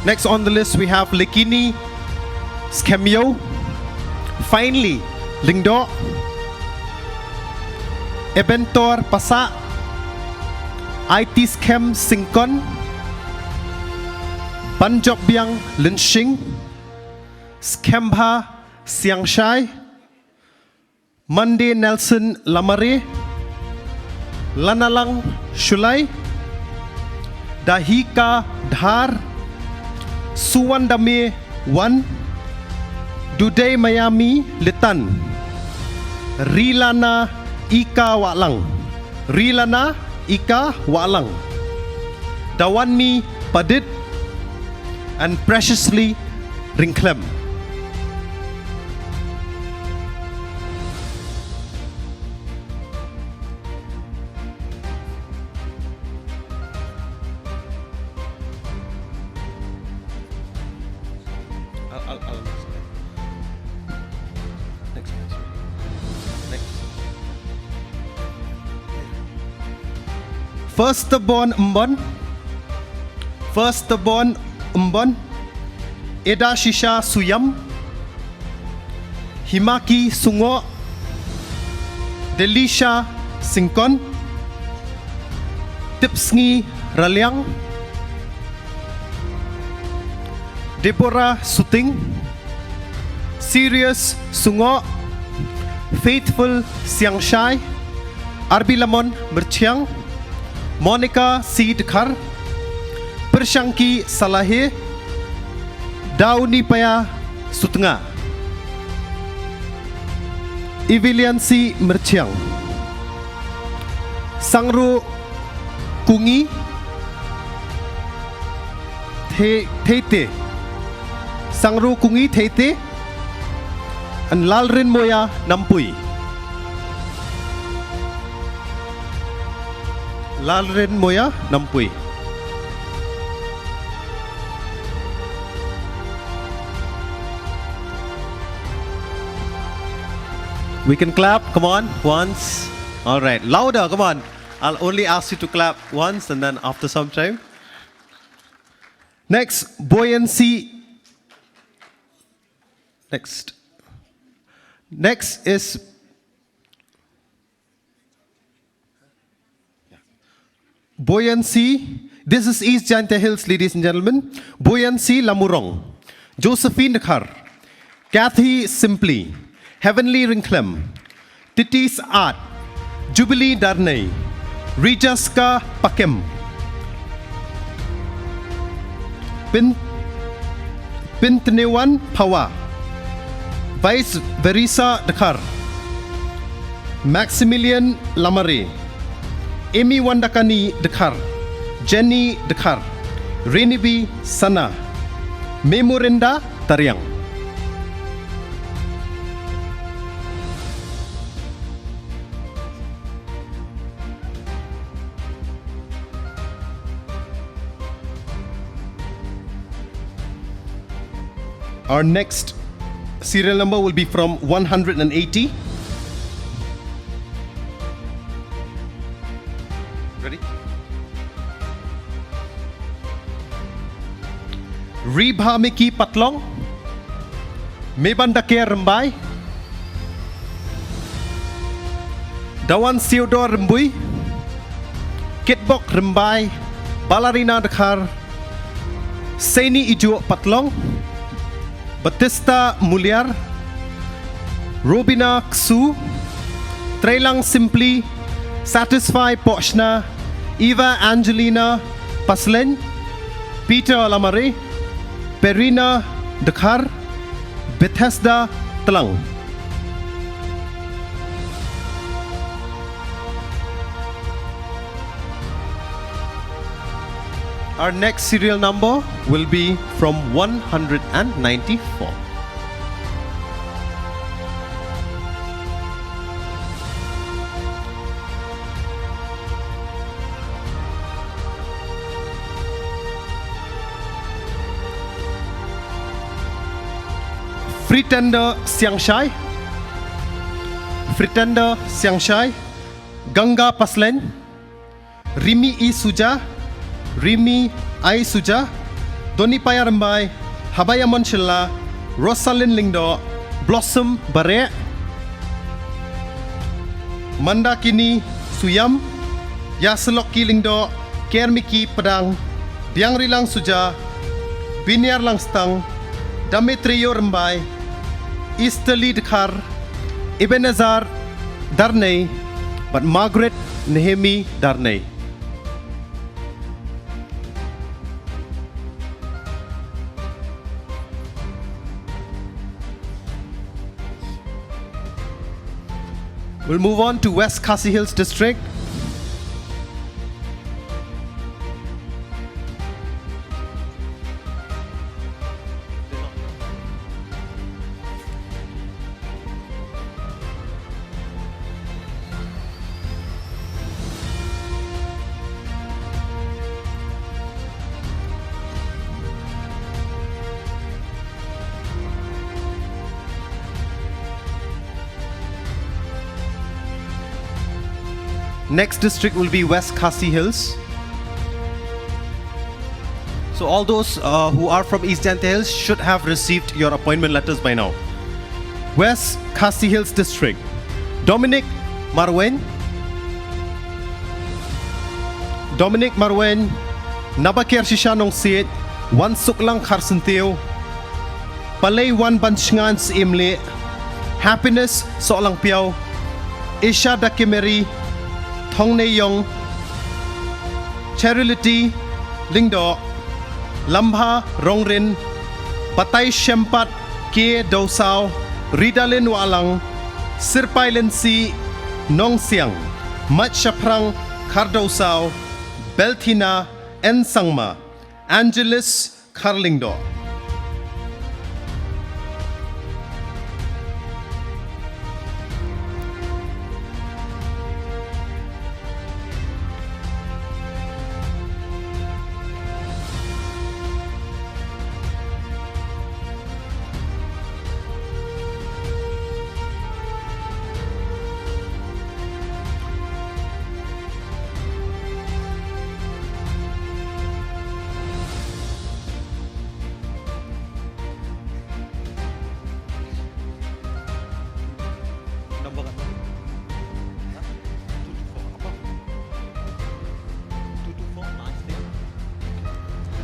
[SPEAKER 2] Next on the list we have Likini Skemyo. Finally, Lingdo. Ebentor Pasa. IT scam Singkon, Banjokbyang Linshing, Skembha Siangshai, Monday Nelson Lamare, Lanalang Shulai, Dahika Dhar, Suwandame 1, Duday Miami Litan, Rilana Ika Walang, Rilana Ika Walang, Dawanmi Padit, and Preciously Ringklem. Firstborn Umbon, Eda Shisha Suyam, Himaki Sungo, Delisha Singkon, Tipsngi Ralyang, Deborah Suting, Sirius Sungo, Faithful Siangshai, Arbilamon Merchiang, Monica Seedkar, Pershanki Salahe, Dauni Paya Sutnga, Iviliansi Merchiang, Sangru Kungi, Teite, Sangru Kungi Teite, and Lalrin Moya Nampui. Lalrin Moya Nampui. We can clap, come on, once. All right, louder, come on. I'll only ask you to clap once and then after some time. Next, buoyancy. Next is buoyancy. This is East Jaintia Hills, ladies and gentlemen. Buoyancy Lamurong, Josephine Khar, Kathy Simply, Heavenly Ringklem, Titi's Art, Jubilee Darnay, Rijaska Pakem, Pintnewan Pawa, Vice Verisa Dakar, Maximilian Lamare, Amy Wandakani Dakar, Jenny Dakar, Renibi Sana, Memorinda Taryang. Our next serial number will be from 180. Ready? Ri-Bhoi Miki Patlong, Mebandake Rambai, Dawan Theodore Rambui, Kitbok Rambai, Balarina Dakar, Saini Ijo Patlong, Batista Muliar, Robina Ksu, Trailang Simply, Satisfy Pochna, Eva Angelina Paslen, Peter Alamare, Perina Dakar, Bethesda Talang. Our next serial number will be from 194. Pretender Siangshai, Pretender Siangshai, Ganga Paslen, Rimi I Suja, Rimi I Suja, Doni Payarambai, Habaya Monchilla, Rosalind Lingdo, Blossom Bare, Mandakini Suyam, Yaselok Kilingdo, Kermiki Padang, Biang Rilang Suja, Binyar Langstang, Damitrio Rambai, Easterly Dakar, Ebenezer Darnay, but Margaret Nehemi Darnay. We'll move on to West Khasi Hills District. Next district will be West Khasi Hills. So all those who are from East Jaintia Hills should have received your appointment letters by now. West Khasi Hills District. Dominic Marwen. Dominic Marwen. Nabakir Shisha Nong Siet. Wan Suklang Karsenteo. Palay Wan Banchngan Imle. Happiness Solang Piao. Isha Dakimeri. Thong Ne Yong, Charity Lingdo, Lambha Rongrin, Patay Shempat Ke Dosao, Ridalin Walang, Sirpailen Si Nong Siang, Mat Shaprang Kardosao, Beltina En Sangma, Angelis Karlingdo.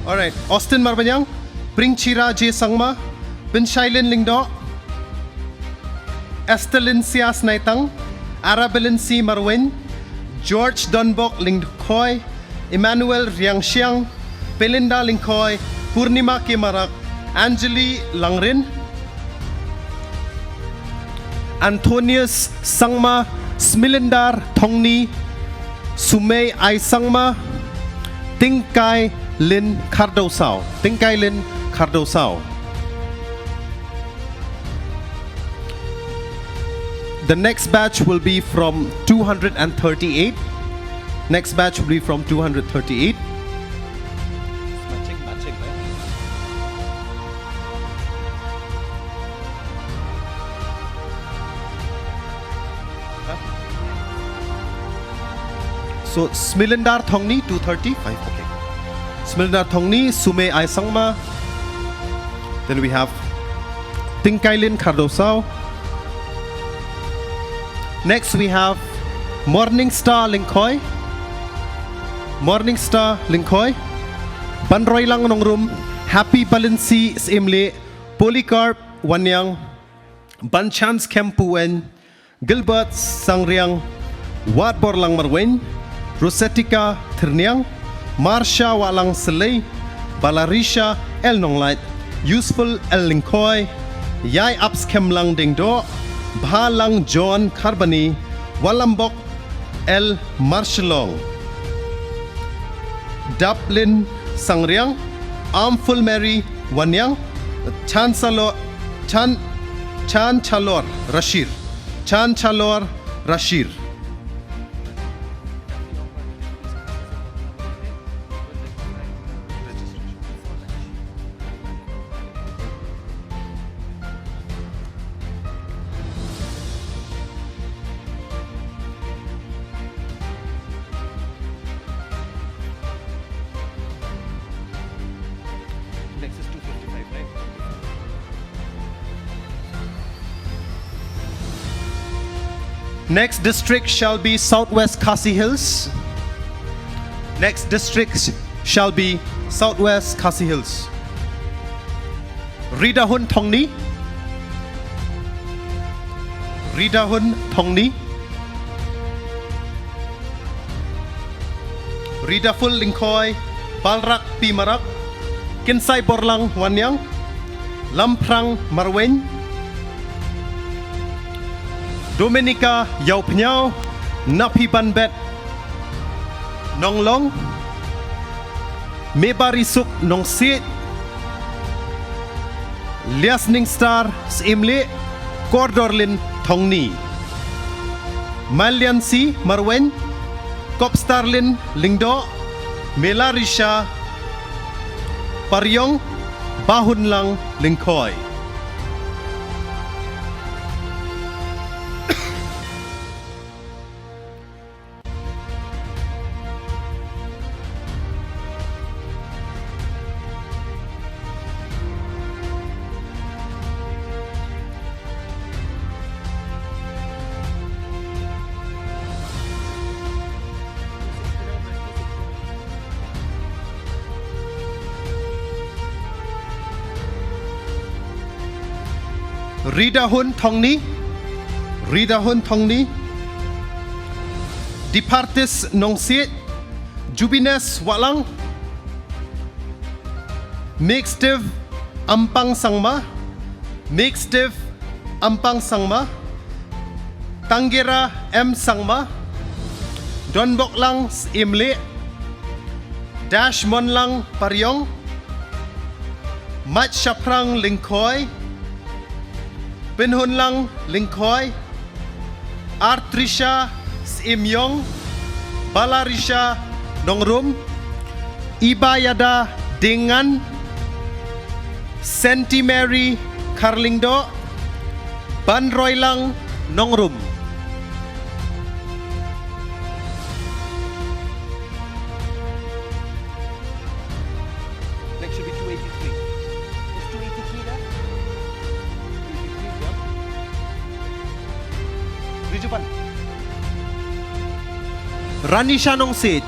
[SPEAKER 2] Alright, Austin Marbanyang, Pring Chira J Sangma, Bin Shailin Lingdo, Estelin Sias Naitang, Arabelin C Marwin, George Dunbok Lingkoi, Emmanuel Riangxiang, Belinda Lingkoi, Purnima Kimarak, Angeli Langrin, Antonius Sangma, Smilindar Thongni, Sumei Ai Sangma, Tingkai Lin Kardosao. Tingkai Lin Kardosao. The next batch will be from 238. Next batch will be from 238. So Smilindar Thongni 235. Okay. Smilindar Thongni, Sume Ai Sangma. Then we have Tingkailin Kardosao. Next we have Morning Star Lingkoi. Morning Star Lingkoi. Banroy Lang Nongrum. Happy Balensi Simle. Polycarp Wanyang. Banchans Kempuen. Gilbert Sangriang. Wat Borlang Marwen. Rosetica Tirniang. Marsha Walang Selay, Balarisha El Nonglight, Useful El Lingkoi, Yai Ups Kemlang Dingdo, Bhalang John Carbani, Walambok El Marshallong, Dublin Sangriang, Armful Mary Wanyang, Chanchalor Rashir, Chanchalor Rashir. Next is 255, right? Next district shall be Southwest Khasi Hills. Next district shall be Southwest Khasi Hills. Ridahun Thongni. Ridahun Thongni. Ridaful Lingkoi. Balrak Pimarak. Kinsai Borlang Wanyang. Lamprang Marwen. Dominica Yaupnyao. Napi Banbet. Nonglong. Mebarisuk Nong Sit. Liasning Star Simle. Kordorlin Thongni. Malyansi Marwen. Kopstarlin Lingdo. Melarisha Paryong Bahunlang Lingkoi. Ridahun Thongni. Ridahun Thongni. Departis Nongsit. Jubines Walang. Mixtive Ampang Sangma. Mixtive Ampang Sangma. Tangira M Sangma. Donbok Lang Imle. Dash Monlang Paryong. Mat Shaprang Lingkoi. Pinhunlang Lingkoi. Artrisha Simyong. Balarisha Nongrum. Ibayada Dingan. Sentimary Karlingdo. Banroilang Nongrum. Next should be 283. Is 283 there? 283, yeah. Rijupan. Ranisha Nongsit.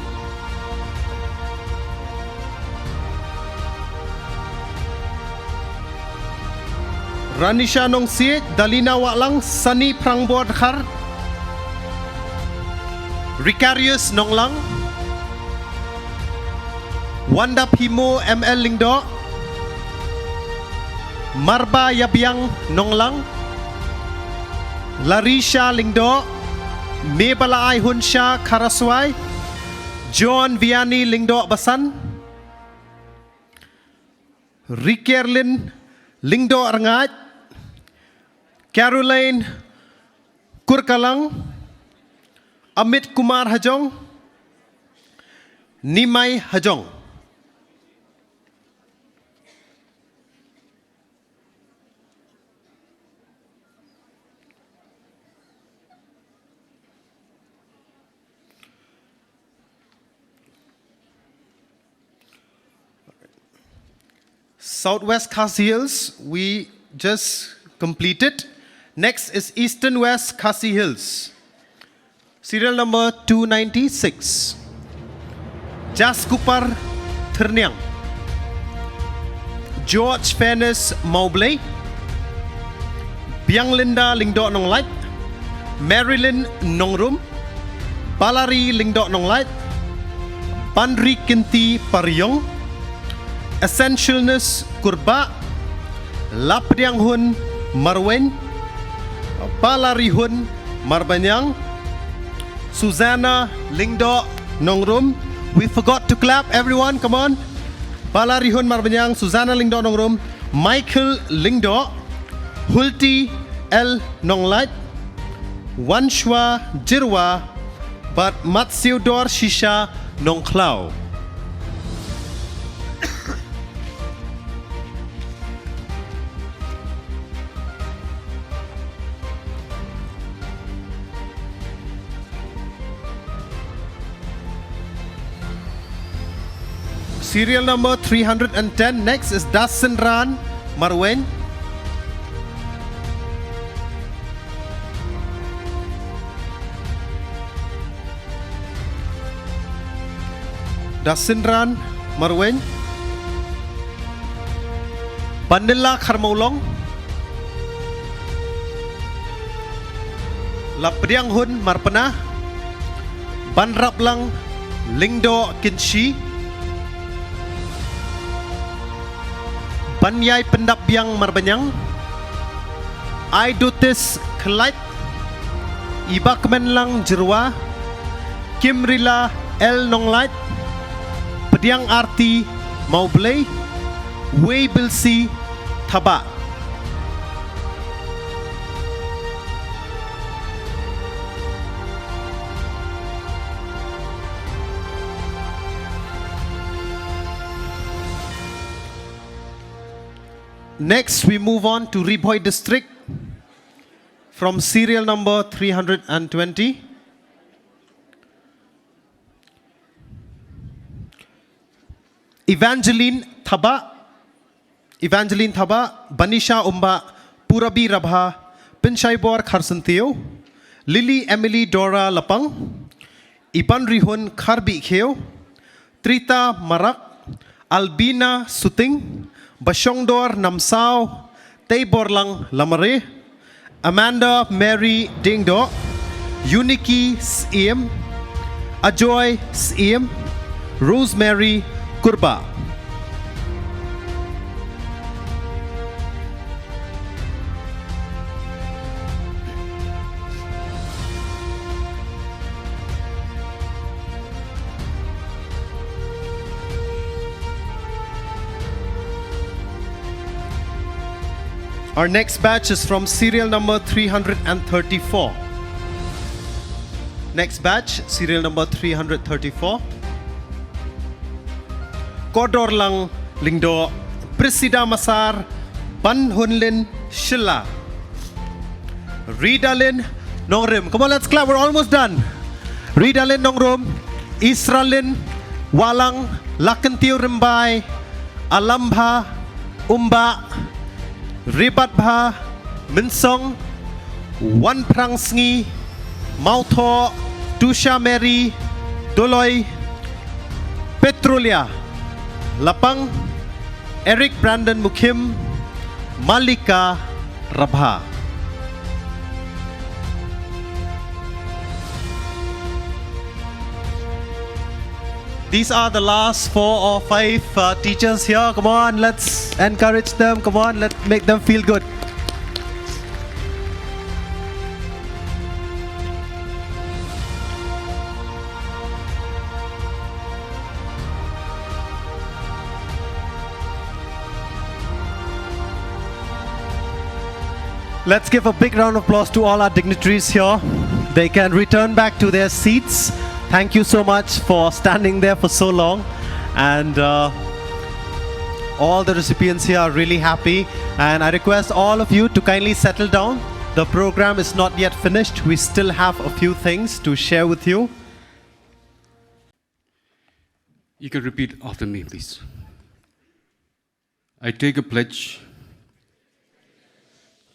[SPEAKER 2] Ranisha Nongsit. Dalina Walang. Sani Prangbod Khar. Ricarius Nonglang. Wanda Pimo ML Lingdo. Marba Yabyang Nonglang. Larisha Lingdo. Mebala Ai Hunsha Karaswai. John Vianney Lingdo Basan. Rikerlin Lingdo Arngat. Caroline Kurkalang. Amit Kumar Hajong. Nimai Hajong. Southwest Khasi Hills, we just completed. Next is Eastern West Khasi Hills. Serial number 296. Jaskupar Thirnyang. George Fairness Maubley. Biang Linda Lingdo Nong Light. Marilyn Nongrum. Balari Lingdo Nong Light. Bandri Kinti Paryong. Essentialness Kurba. Lapdiang Hun Marwen. Balari Hun Marbanyang. Susanna Lingdo Nongrum. We forgot to clap, everyone, come on. Balari Hun Marbanyang, Susanna Lingdo Nongrum. Michael Lingdo. Hulti L Nonglat. Wanshwa Jirwa. But Matsiudor Shisha Nongklau. Serial number 310. Next is Dasan Ran Marwen. Dasinran Marwen, Banilla Karmaulong, Lapriang Hun Marpana, Banraplang Lingdo Kinshi, Banyai Pendabyang Marbanyang, Aidutis Khlait, Ibakmenlang Jirwa, Kimrila El Nonglait, Pediang Arti Maublay, Wei Bilsi Thaba. Next, we move on to Ri-Bhoi district from serial number 320. Evangeline Thaba, Banisha Umba, Purabi Rabha, Pinshaibor Kharsanteo, Lily Emily Dora Lapang, Iban Rihun Kharbi Kheo, Trita Marak, Albina Suting, Bashongdor Namsao, Tayborlang Lamare, Amanda Mary Dingdo, Uniki Siem, Ajoy Siem, Rosemary Kurba. Our next batch is from serial number 334. Next batch, serial number 334. Kodor Lang Lingdo, Prisida Masar, Ban Hunlin Shilla, Ridalin Nongrim. Come on, let's clap. We're almost done. Ridalin Nongrum, Israelin Walang, Lakantiu Rimbai, Alambha, Umba, Ribatbha, Minsong, Wan Prangsngi, Mautho, Tusha Mary, Doloy, Petrulia, Lapang, Eric Brandon Mukim, Malika Rabha. These are the last 4 or 5 teachers here. Come on, let's encourage them. Come on, let's make them feel good. Let's give a big round of applause to all our dignitaries here. They can return back to their seats. Thank you so much for standing there for so long. And all the recipients here are really happy. And I request all of you to kindly settle down. The program is not yet finished. We still have a few things to share with you.
[SPEAKER 7] You can repeat after me, please. I take a pledge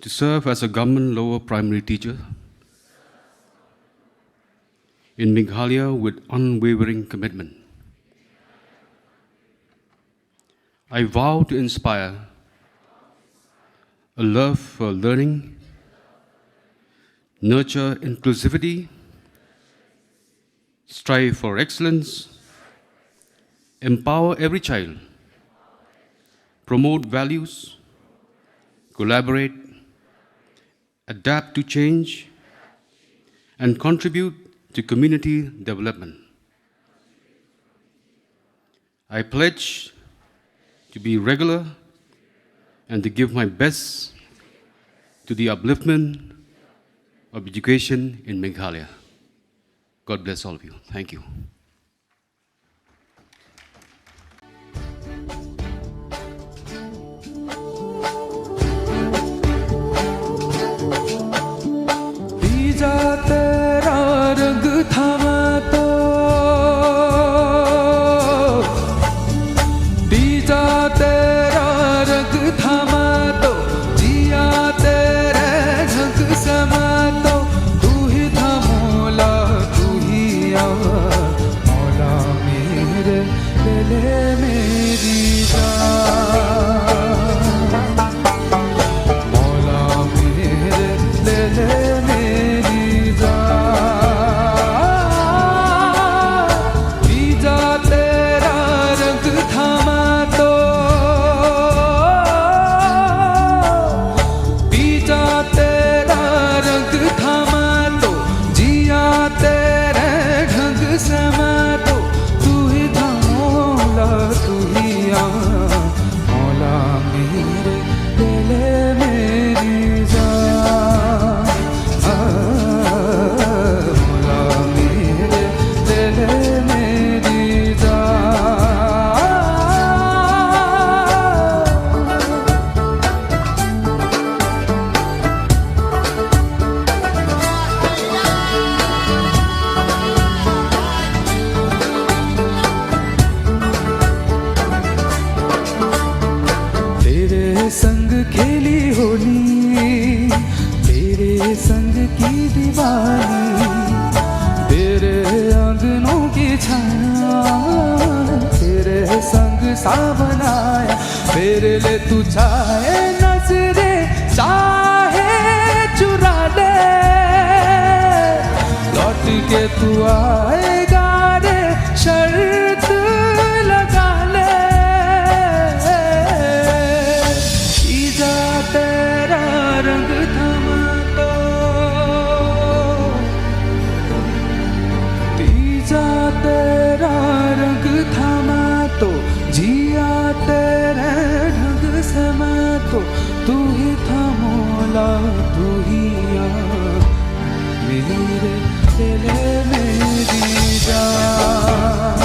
[SPEAKER 7] to serve as a government lower primary teacher in Meghalaya with unwavering commitment. I vow to inspire a love for learning, nurture inclusivity, strive for excellence, empower every child, promote values, collaborate, adapt to change, and contribute to community development. I pledge to be regular and to give my best to the upliftment of education in Meghalaya. God bless all of you. Thank you.
[SPEAKER 8] संग की दिवाली, तेरे आंगनों की छाया, तेरे संग सावन आया, तेरे ले तू चाहे नजरे चाहे चुरा ले, लौट के तू आएगा रे शर्त लगा ले, ईजा तेरा रंग थमा तो, तीजा तेरा रंग थमा तो, जिया तेरे ढंग से मैं तो, तू ही था मौला तू ही आ मेरे दिल मेरी जान,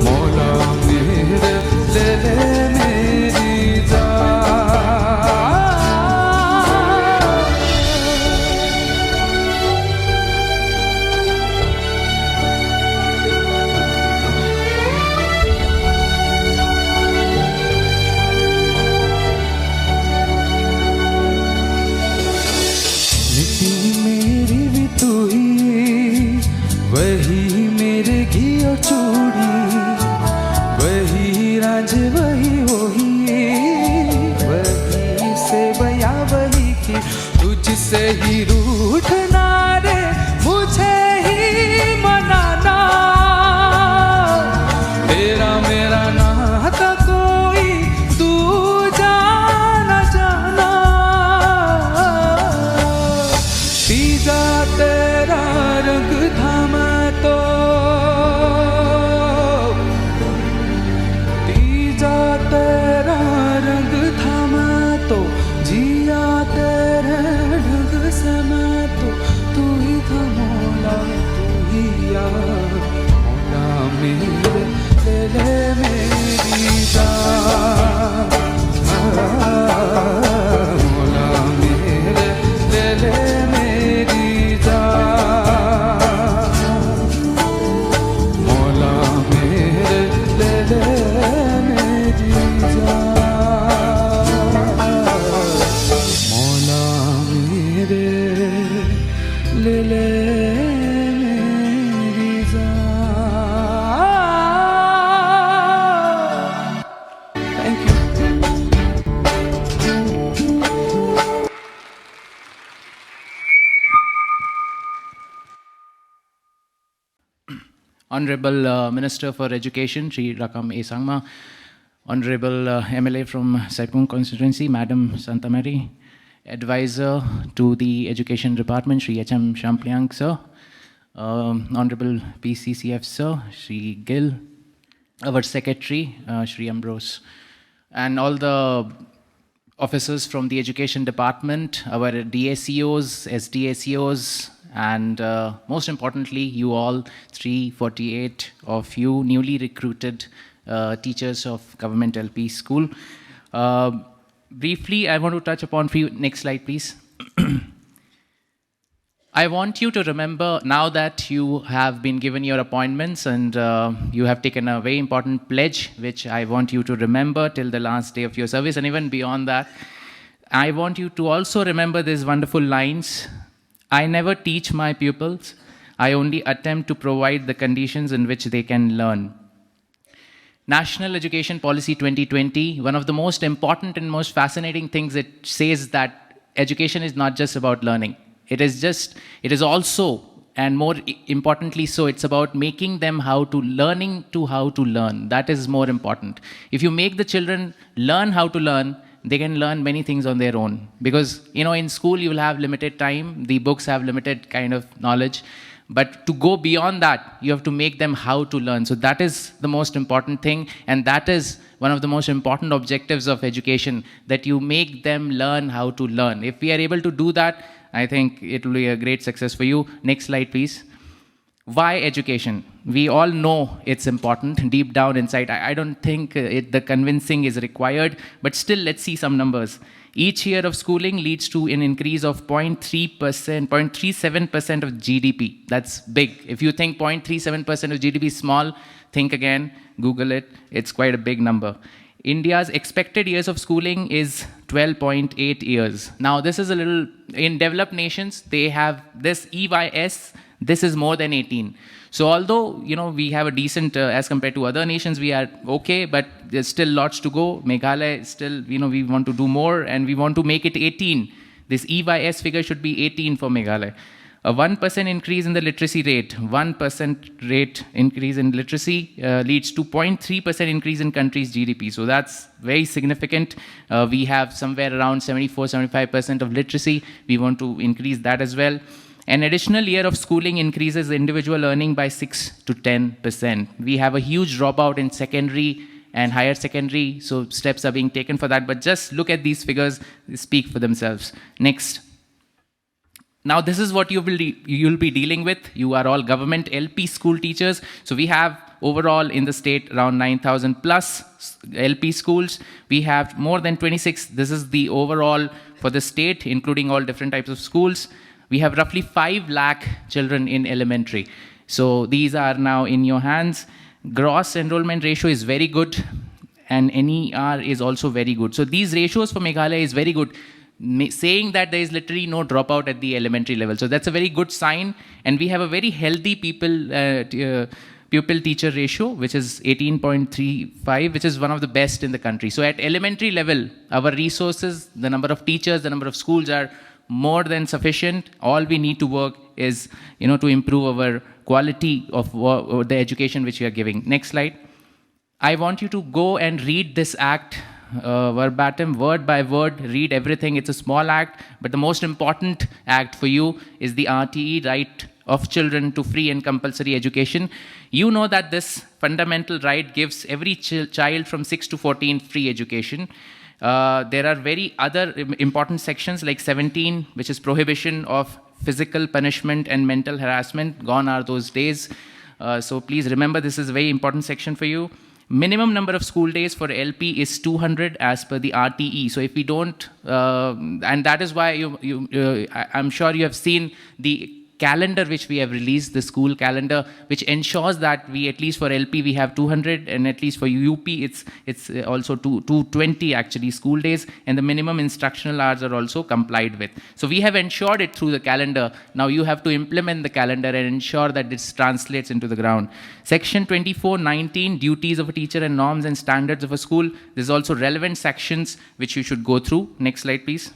[SPEAKER 8] मौला मेरे दिल मेरी जान। मिट्टी मेरी भी तू ही, वही मेरे घी और चूड़ी, वही राज वही वही, वही से बया वही की, तुझसे ही रूठना रे मुझे ही मनाना, तेरा मेरा नाता कोई तू जाना जाना, तीजा तेरा रंग थामा तो, तीजा तेरा रंग थामा तो, जिया तेरे ढंग से मैं तो, तू ही था मौला तू ही आ मौला मेरे दिल मेरी जान, मौला मेरे दिल मेरी जान, मौला मेरे दिल मेरी जान, मौला मेरे दिल मेरी जान। Thank you.
[SPEAKER 9] Honorable Minister for Education, Shri Rakkam A. Sangma, Honorable MLA from Saipung constituency, Madam Santamari, Advisor to the Education Department, Shri H.M. Shampliang, sir, Honorable PCCF, sir, Shri Gill, our Secretary, Shri Ambrose, and all the officers from the Education Department, our DACOs, SDACOs, and most importantly, you all 348 of you newly recruited teachers of Government LP School. Briefly, I want to touch upon few. Next slide, please. I want you to remember now that you have been given your appointments and you have taken a very important pledge, which I want you to remember till the last day of your service, and even beyond that. I want you to also remember these wonderful lines. I never teach my pupils. I only attempt to provide the conditions in which they can learn. National Education Policy 2020, one of the most important and most fascinating things, it says that education is not just about learning. It is also, and more importantly so, it's about making them learning to how to learn. That is more important. If you make the children learn how to learn, they can learn many things on their own. Because, in school you will have limited time, the books have limited kind of knowledge. But to go beyond that, you have to make them how to learn. So that is the most important thing, and that is one of the most important objectives of education, that you make them learn how to learn. If we are able to do that, I think it will be a great success for you. Next slide, please. Why education? We all know it's important deep down inside. I don't think the convincing is required, but still, let's see some numbers. Each year of schooling leads to an increase of 0.37% of GDP. That's big. If you think 0.37% of GDP is small, think again, Google it. It's quite a big number. India's expected years of schooling is 12.8 years. Now, this is a little, in developed nations, they have this EYS, this is more than 18. So although, we have a decent, as compared to other nations, we are okay, but there's still lots to go. Meghalaya still, we want to do more, and we want to make it 18. This EYS figure should be 18 for Meghalaya. A 1% increase in the literacy rate, 1% rate increase in literacy leads to 0.3% increase in country's GDP. So that's very significant. We have somewhere around 74-75% of literacy. We want to increase that as well. An additional year of schooling increases individual learning by 6 to 10%. We have a huge dropout in secondary and higher secondary, so steps are being taken for that. But just look at these figures, they speak for themselves. Next. Now, this is what you'll be dealing with. You are all government LP school teachers. So we have overall in the state around 9,000 plus LP schools. We have more than 26. This is the overall for the state, including all different types of schools. We have roughly 5 lakh children in elementary. So these are now in your hands. Gross enrollment ratio is very good, and NER is also very good. So these ratios for Meghalaya is very good, saying that there is literally no dropout at the elementary level. So that's a very good sign. And we have a very healthy pupil-teacher ratio, which is 18.35, which is one of the best in the country. So at elementary level, our resources, the number of teachers, the number of schools are more than sufficient. All we need to work is, to improve our quality of the education which we are giving. Next slide. I want you to go and read this act verbatim, word by word, read everything. It's a small act, but the most important act for you is the RTE, right of children to free and compulsory education. You know that this fundamental right gives every child from 6 to 14 free education. There are very other important sections like 17, which is prohibition of physical punishment and mental harassment. Gone are those days. So please remember, this is a very important section for you. Minimum number of school days for LP is 200 as per the RTE. So if we don't, and that is why I'm sure you have seen the calendar which we have released, the school calendar, which ensures that we, at least for LP, we have 200, and at least for UP, it's also 220 actually school days, and the minimum instructional hours are also complied with. So we have ensured it through the calendar. Now you have to implement the calendar and ensure that this translates into the ground. Section 2419, duties of a teacher and norms and standards of a school. There's also relevant sections which you should go through. Next slide, please.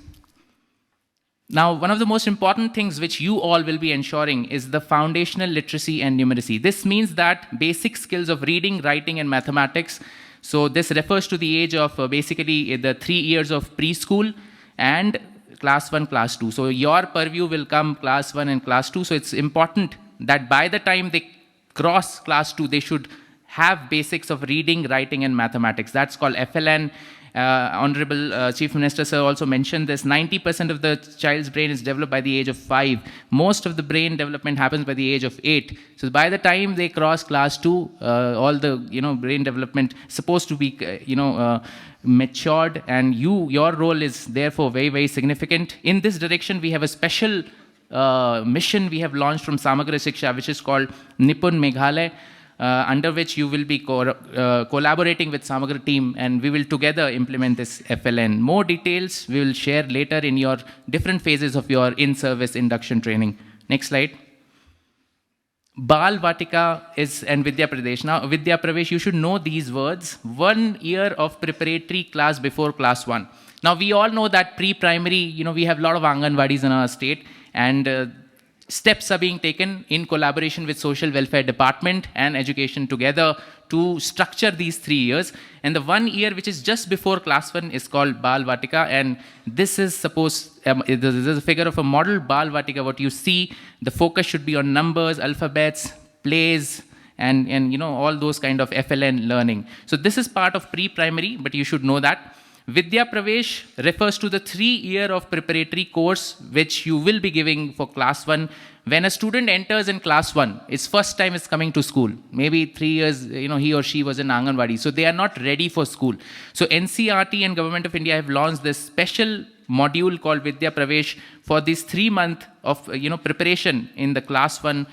[SPEAKER 9] Now, one of the most important things which you all will be ensuring is the foundational literacy and numeracy. This means that basic skills of reading, writing, and mathematics. So this refers to the age of basically the 3 years of preschool and class 1, class 2. So your purview will come class 1 and class 2. So it's important that by the time they cross class 2, they should have basics of reading, writing, and mathematics. That's called FLN. Honorable Chief Minister Sir also mentioned this. 90% of the child's brain is developed by the age of 5. Most of the brain development happens by the age of 8. So by the time they cross class 2, all the brain development is supposed to be matured, and your role is therefore very, very significant. In this direction, we have a special mission we have launched from Samagra Shiksha, which is called Nipun Meghalaya. Under which you will be collaborating with Samagra team, and we will together implement this FLN. More details we will share later in your different phases of your in-service induction training. Next slide. Bal Vatika and Vidya Pradesh. Now, Vidya Pravesh, you should know these words. 1 year of preparatory class before class 1. Now, we all know that pre-primary, we have a lot of Anganwadis in our state, and steps are being taken in collaboration with Social Welfare Department and Education together to structure these 3 years. And the 1 year which is just before class 1 is called Bal Vatika, and this is this is a figure of a model Bal Vatika. What you see, the focus should be on numbers, alphabets, plays, and all those kind of FLN learning. So this is part of pre-primary, but you should know that. Vidya Pravesh refers to the 3 year of preparatory course which you will be giving for class 1. When a student enters in class 1, it's first time is coming to school. Maybe 3 years, he or she was in Anganwadi. So they are not ready for school. So NCERT and Government of India have launched this special module called Vidya Pravesh for this 3-month of preparation in the class 1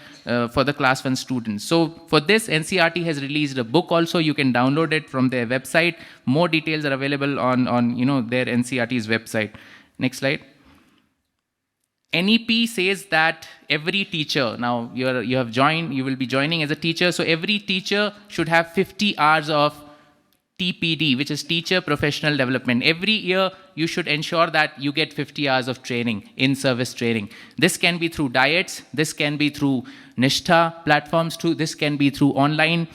[SPEAKER 9] for the class 1 students. So for this, NCERT has released a book also. You can download it from their website. More details are available on their NCERT's website. Next slide. NEP says that every teacher, now you will be joining as a teacher, so every teacher should have 50 hours of TPD, which is Teacher Professional Development. Every year, you should ensure that you get 50 hours of training, in-service training. This can be through diets, this can be through Nishtha platforms, this can be through online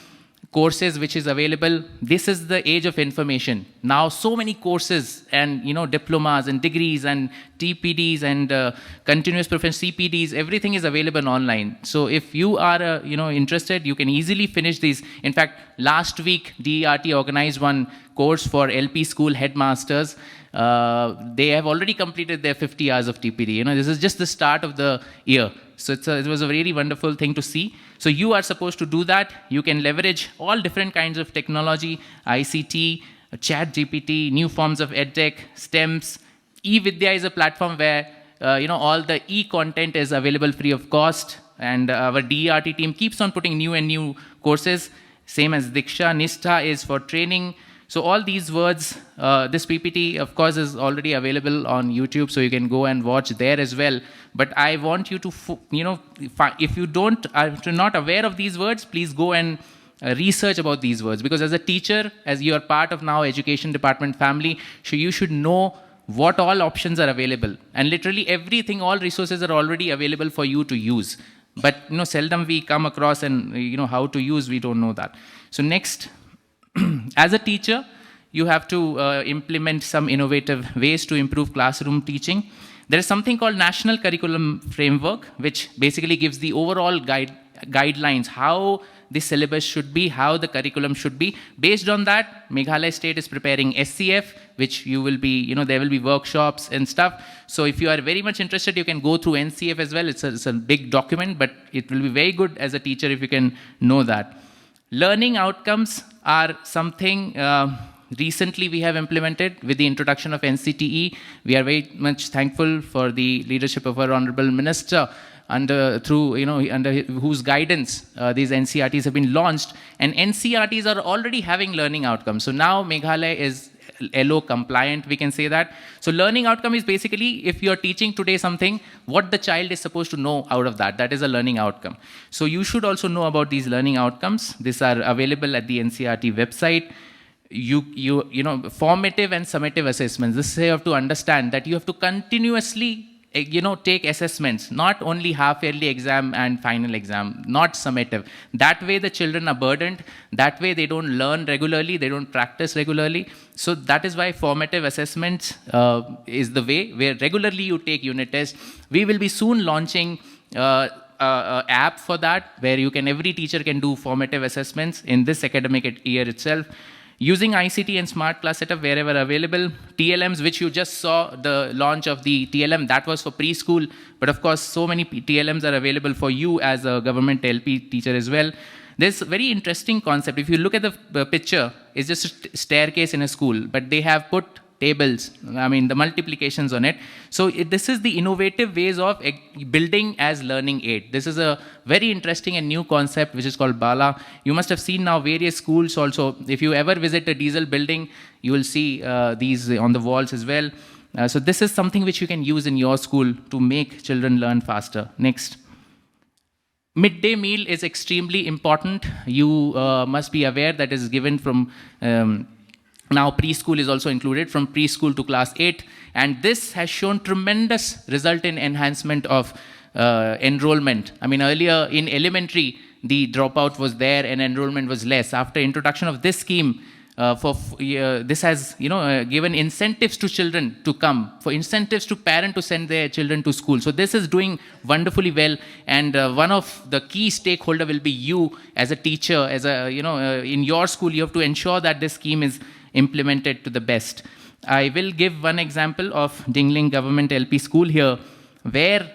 [SPEAKER 9] courses which is available. This is the age of information. Now so many courses and diplomas and degrees and TPDs and continuous professional CPDs, everything is available online. So if you are interested, you can easily finish these. In fact, last week DERT organized one course for LP school headmasters. They have already completed their 50 hours of TPD. This is just the start of the year. So it was a really wonderful thing to see. So you are supposed to do that. You can leverage all different kinds of technology, ICT, ChatGPT, new forms of EdTech, STEMs. eVidya is a platform where all the e-content is available free of cost. And our DERT team keeps on putting new and new courses. Same as Diksha. Nishtha is for training. So all these words, this PPT, of course, is already available on YouTube, so you can go and watch there as well. But I want you to, if you are not aware of these words, please go and research about these words. Because as a teacher, as you are part of now education department family, so you should know what all options are available. And literally everything, all resources are already available for you to use. But seldom we come across and how to use, we don't know that. So next. As a teacher, you have to implement some innovative ways to improve classroom teaching. There is something called National Curriculum Framework, which basically gives the overall guidelines, how the syllabus should be, how the curriculum should be. Based on that, Meghalaya State is preparing SCF, which you will be, there will be workshops and stuff. So if you are very much interested, you can go through NCF as well. It's a big document, but it will be very good as a teacher if you can know that. Learning outcomes are something recently we have implemented with the introduction of NCTE. We are very much thankful for the leadership of our Honorable Minister under whose guidance these NCRTs have been launched. And NCRTs are already having learning outcomes. So now Meghalaya is LO compliant, we can say that. So learning outcome is basically if you're teaching today something, what the child is supposed to know out of that. That is a learning outcome. So you should also know about these learning outcomes. These are available at the NCERT website. Formative and summative assessments. This you have to understand that you have to continuously take assessments, not only half-yearly exam and final exam, not summative. That way the children are burdened. That way they don't learn regularly, they don't practice regularly. So that is why formative assessments is the way where regularly you take unit tests. We will be soon launching a app for that, where every teacher can do formative assessments in this academic year itself. Using ICT and smart class setup wherever available. TLMs, which you just saw the launch of the TLM, that was for preschool. But of course, so many TLMs are available for you as a government LP teacher as well. There's a very interesting concept. If you look at the picture, it's just a staircase in a school, but they have put tables, the multiplications on it. So this is the innovative ways of building as learning aid. This is a very interesting and new concept which is called Bala. You must have seen now various schools also. If you ever visit a diesel building, you will see these on the walls as well. So this is something which you can use in your school to make children learn faster. Next. Midday meal is extremely important. You must be aware that is given from now preschool is also included, from preschool to class 8. And this has shown tremendous result in enhancement of enrollment. Earlier in elementary, the dropout was there and enrollment was less. After introduction of this scheme, this has given incentives to children to come, for incentives to parents to send their children to school. So this is doing wonderfully well, and one of the key stakeholder will be you as a teacher, as a in your school. You have to ensure that this scheme is implemented to the best. I will give one example of Dingling Government LP School here, where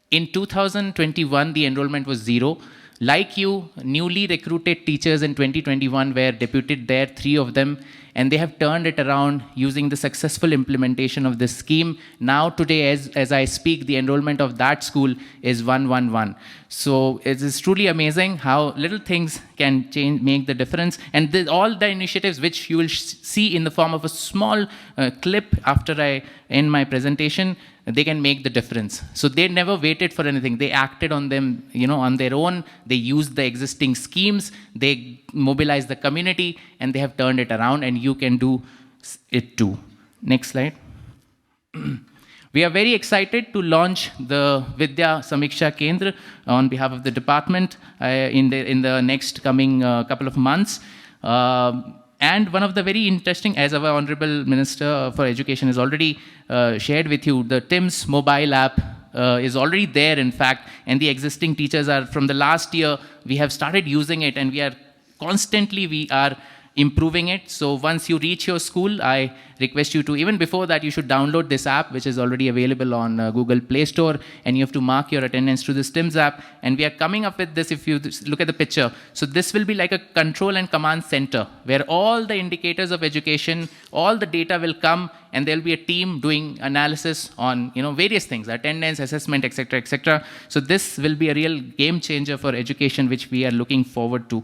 [SPEAKER 9] in 2021 the enrollment was 0. Like you, newly recruited teachers in 2021 were deputed there, 3 of them. and they have turned it around using the successful implementation of this scheme. Now today, as I speak, the enrollment of that school is 111. So it is truly amazing how little things can change, make the difference. And all the initiatives which you will see in the form of a small clip after I end my presentation, they can make the difference. So they never waited for anything. They acted on them, on their own. They used the existing schemes. They mobilized the community, and they have turned it around, and you can do it too. Next slide. We are very excited to launch the Vidya Samiksha Kendra on behalf of the department in the next coming couple of months. And one of the very interesting, as our Honorable Minister for Education has already shared with you, the TIMS mobile app is already there, in fact, and the existing teachers are, from the last year, we have started using it, and we are improving it. So once you reach your school, I request you to, even before that, you should download this app, which is already available on Google Play Store, and you have to mark your attendance to this TIMS app. And we are coming up with this, if you look at the picture. So this will be like a control and command center, where all the indicators of education, all the data will come, and there'll be a team doing analysis on various things, attendance, assessment, etc., etc. So this will be a real game changer for education, which we are looking forward to.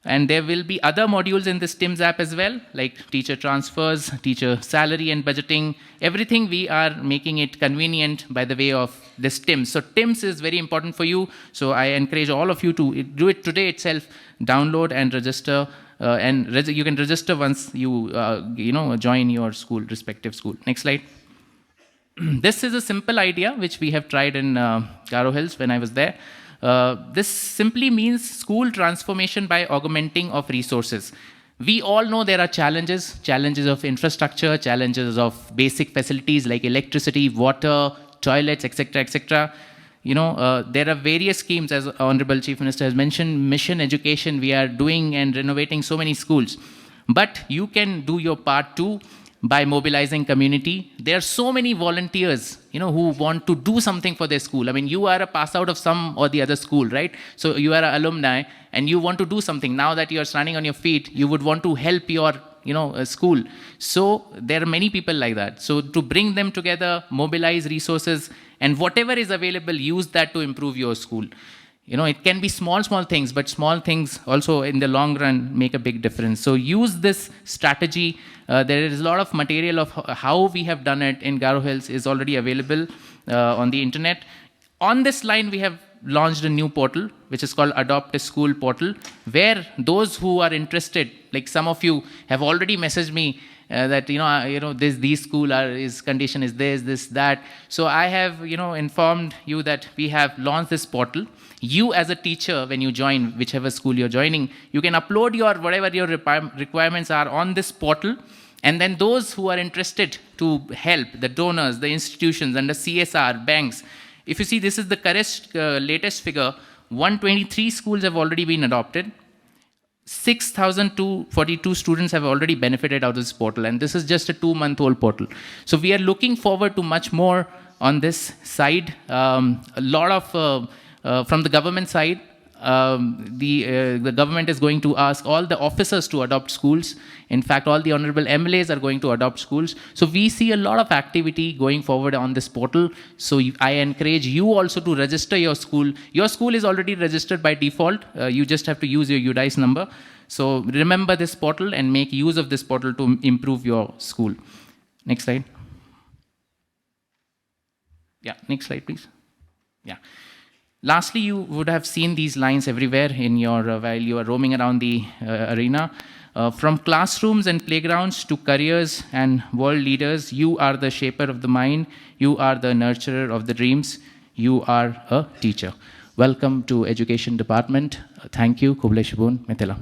[SPEAKER 9] And there will be other modules in this TIMS app as well, like teacher transfers, teacher salary and budgeting. Everything we are making it convenient by the way of this TIMS. So TIMS is very important for you. So I encourage all of you to do it today itself. Download and register. You can register once you join your school, respective school. Next slide. This is a simple idea which we have tried in Garo Hills when I was there. This simply means school transformation by augmenting of resources. We all know there are challenges of infrastructure, challenges of basic facilities like electricity, water, toilets, etc., etc. There are various schemes, as Honorable Chief Minister has mentioned, mission education, we are doing and renovating so many schools. But you can do your part too by mobilizing community. There are so many volunteers, who want to do something for their school. I mean, you are a pass out of some or the other school, right? So you are an alumni and you want to do something. Now that you are standing on your feet, you would want to help your, school. So there are many people like that. So to bring them together, mobilize resources, and whatever is available, use that to improve your school. It can be small things, but small things also in the long run make a big difference. So use this strategy. There is a lot of material of how we have done it in Garo Hills is already available on the internet. On this line, we have launched a new portal, which is called Adopt a School portal, where those who are interested, like some of you have already messaged me that these school condition is this, that. So I have informed you that we have launched this portal. You as a teacher, when you join whichever school you're joining, you can upload whatever your requirements are on this portal, and then those who are interested to help, the donors, the institutions, and the CSR, banks. If you see, this is the latest figure. 123 schools have already been adopted. 6,242 students have already benefited out of this portal, and this is just a 2-month-old portal. So we are looking forward to much more on this side. A lot of from the government side, the government is going to ask all the officers to adopt schools. In fact, all the honorable MLAs are going to adopt schools. So we see a lot of activity going forward on this portal. So I encourage you also to register your school. Your school is already registered by default. You just have to use your UDICE number. So remember this portal and make use of this portal to improve your school. Next slide. Yeah, next slide, please. Yeah. Lastly, you would have seen these lines everywhere in your while you are roaming around the arena. From classrooms and playgrounds to careers and world leaders, you are the shaper of the mind. You are the nurturer of the dreams. You are a teacher. Welcome to Education Department. Thank you. Kuble Shibun Metela.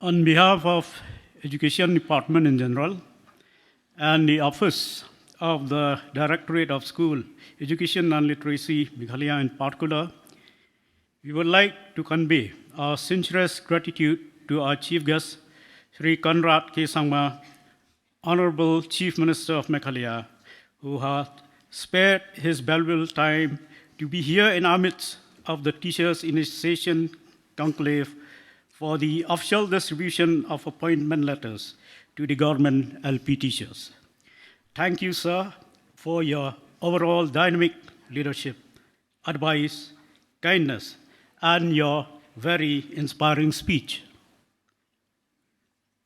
[SPEAKER 10] On behalf of Education Department in general, and the Office of the Directorate of School Education and Literacy, Meghalaya in particular, we would like to convey our sincerest gratitude to our Chief Guest, Sri Conrad K. Sangma, Honorable Chief Minister of Meghalaya, who has spared his valuable time to be here in our midst of the Teachers Initiation Conclave for the official distribution of appointment letters to the government LP teachers. Thank you, sir, for your overall dynamic leadership, advice, kindness, and your very inspiring speech.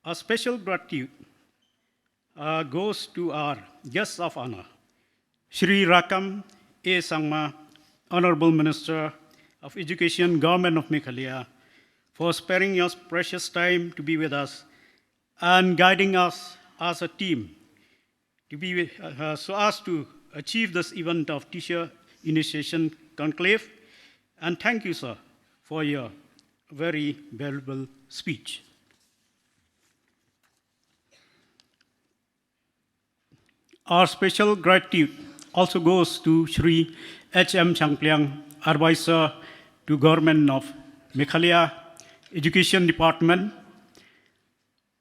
[SPEAKER 10] A special gratitude goes to our guests of honor, Shri Rakkam A. Sangma, Honorable Minister of Education, Government of Meghalaya, for sparing your precious time to be with us and guiding us as a team to be so as to achieve this event of Teacher Initiation Conclave. And thank you, sir, for your very valuable speech. Our special gratitude also goes to Shri H.M. Changpliang, Advisor to Government of Meghalaya Education Department,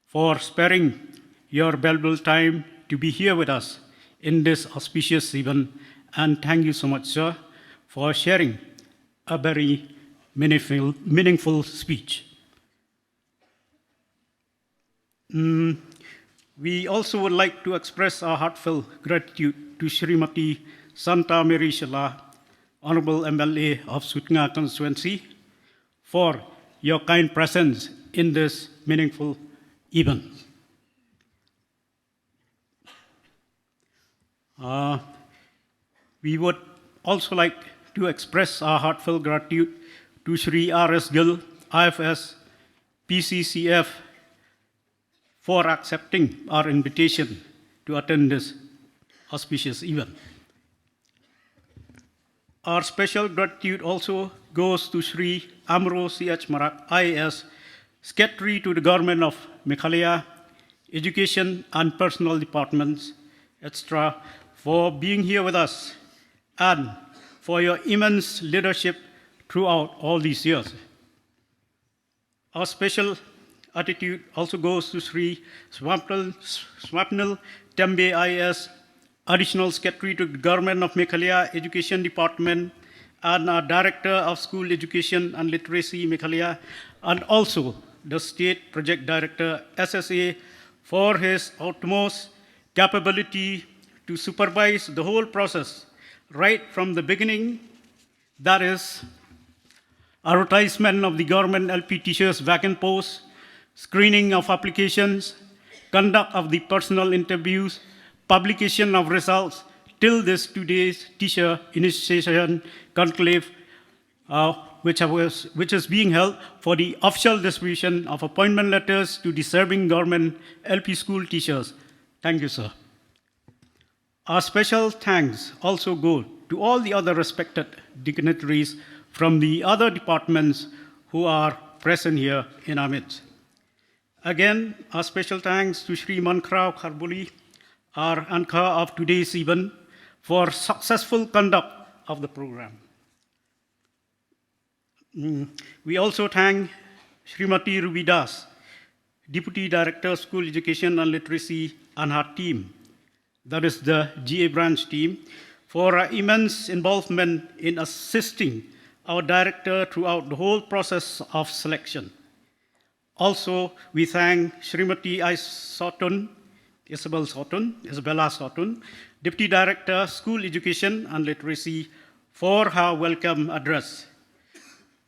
[SPEAKER 10] for sparing your valuable time to be here with us in this auspicious event. And thank you so much, sir, for sharing a very meaningful speech. We also would like to express our heartfelt gratitude to Srimati Santa Mary Shala, Honorable MLA of Sutnga constituency, for your kind presence in this meaningful event. We would also like to express our heartfelt gratitude to Shri R.S. Gill, IFS, PCCF, for accepting our invitation to attend this auspicious event. Our special gratitude also goes to Shri Amro C.H. Marak, IAS, Secretary to the Government of Meghalaya, Education and Personal Departments, etc., for being here with us and for your immense leadership throughout all these years. Our special attitude also goes to Sri Swapnil Tembe IAS, Additional Secretary to the Government of Meghalaya Education Department, and our Director of School Education and Literacy Meghalaya, and also the State Project Director SSA, for his utmost capability to supervise the whole process right from the beginning, that is, advertisement of the government LP teachers' vacant posts, screening of applications, conduct of the personal interviews, publication of results, till this today's Teacher Initiation Conclave, which is being held for the official distribution of appointment letters to the serving government LP school teachers. Thank you, sir. Our special thanks also go to all the other respected dignitaries from the other departments who are present here in our midst. Again, our special thanks to Shri Mankrao Kharbuli, our anchor of today's event, for successful conduct of the program. We also thank Srimati Ruby Das, Deputy Director of School Education and Literacy, and her team, that is the GA branch team, for her immense involvement in assisting our director throughout the whole process of selection. Also, we thank Srimati Isabella Sotun, Deputy Director, School Education and Literacy, for her welcome address.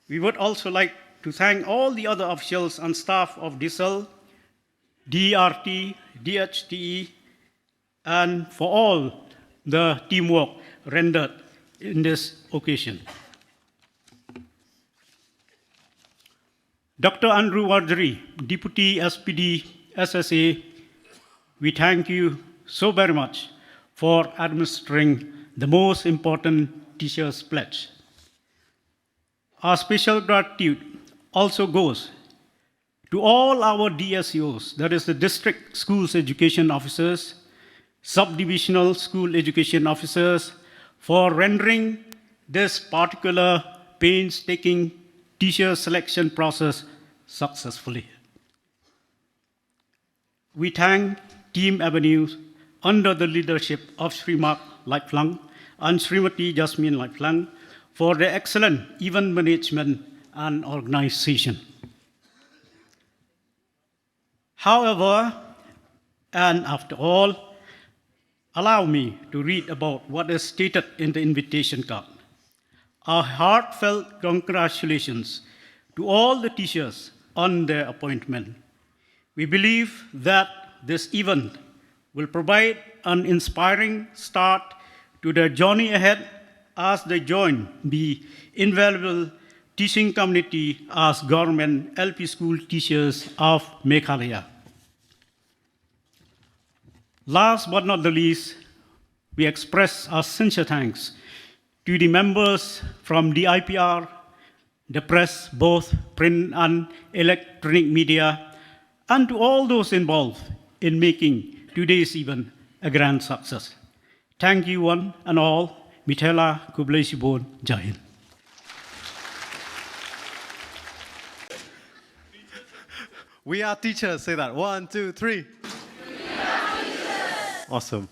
[SPEAKER 10] We would also like to thank all the other officials and staff of DISL, DRT, DHTE, and for all the teamwork rendered in this occasion. Dr. Andrew Wardry, Deputy SPD SSA, we thank you so very much for administering the most important teacher's pledge. Our special gratitude also goes to all our DSEOs, that is the District Schools Education Officers, Subdivisional School Education Officers, for rendering this particular painstaking teacher selection process successfully. We thank Team Avenues under the leadership of Sri Mark Lightflang and Srimati Jasmine Lightflang for the excellent event management and organization. However, and after all, allow me to read about what is stated in the invitation card. Our heartfelt congratulations to all the teachers on their appointment. We believe that this event will provide an inspiring start to their journey ahead as they join the invaluable teaching community as government LP school teachers of Meghalaya. Last but not the least, we express our sincere thanks to the members from the IPR, the press, both print and electronic media, and to all those involved in making today's event a grand success. Thank you one and all. Mitela Kublesibon Jain.
[SPEAKER 2] We are teachers. Say that. 1, 2, 3.
[SPEAKER 11] We are teachers.
[SPEAKER 2] Awesome.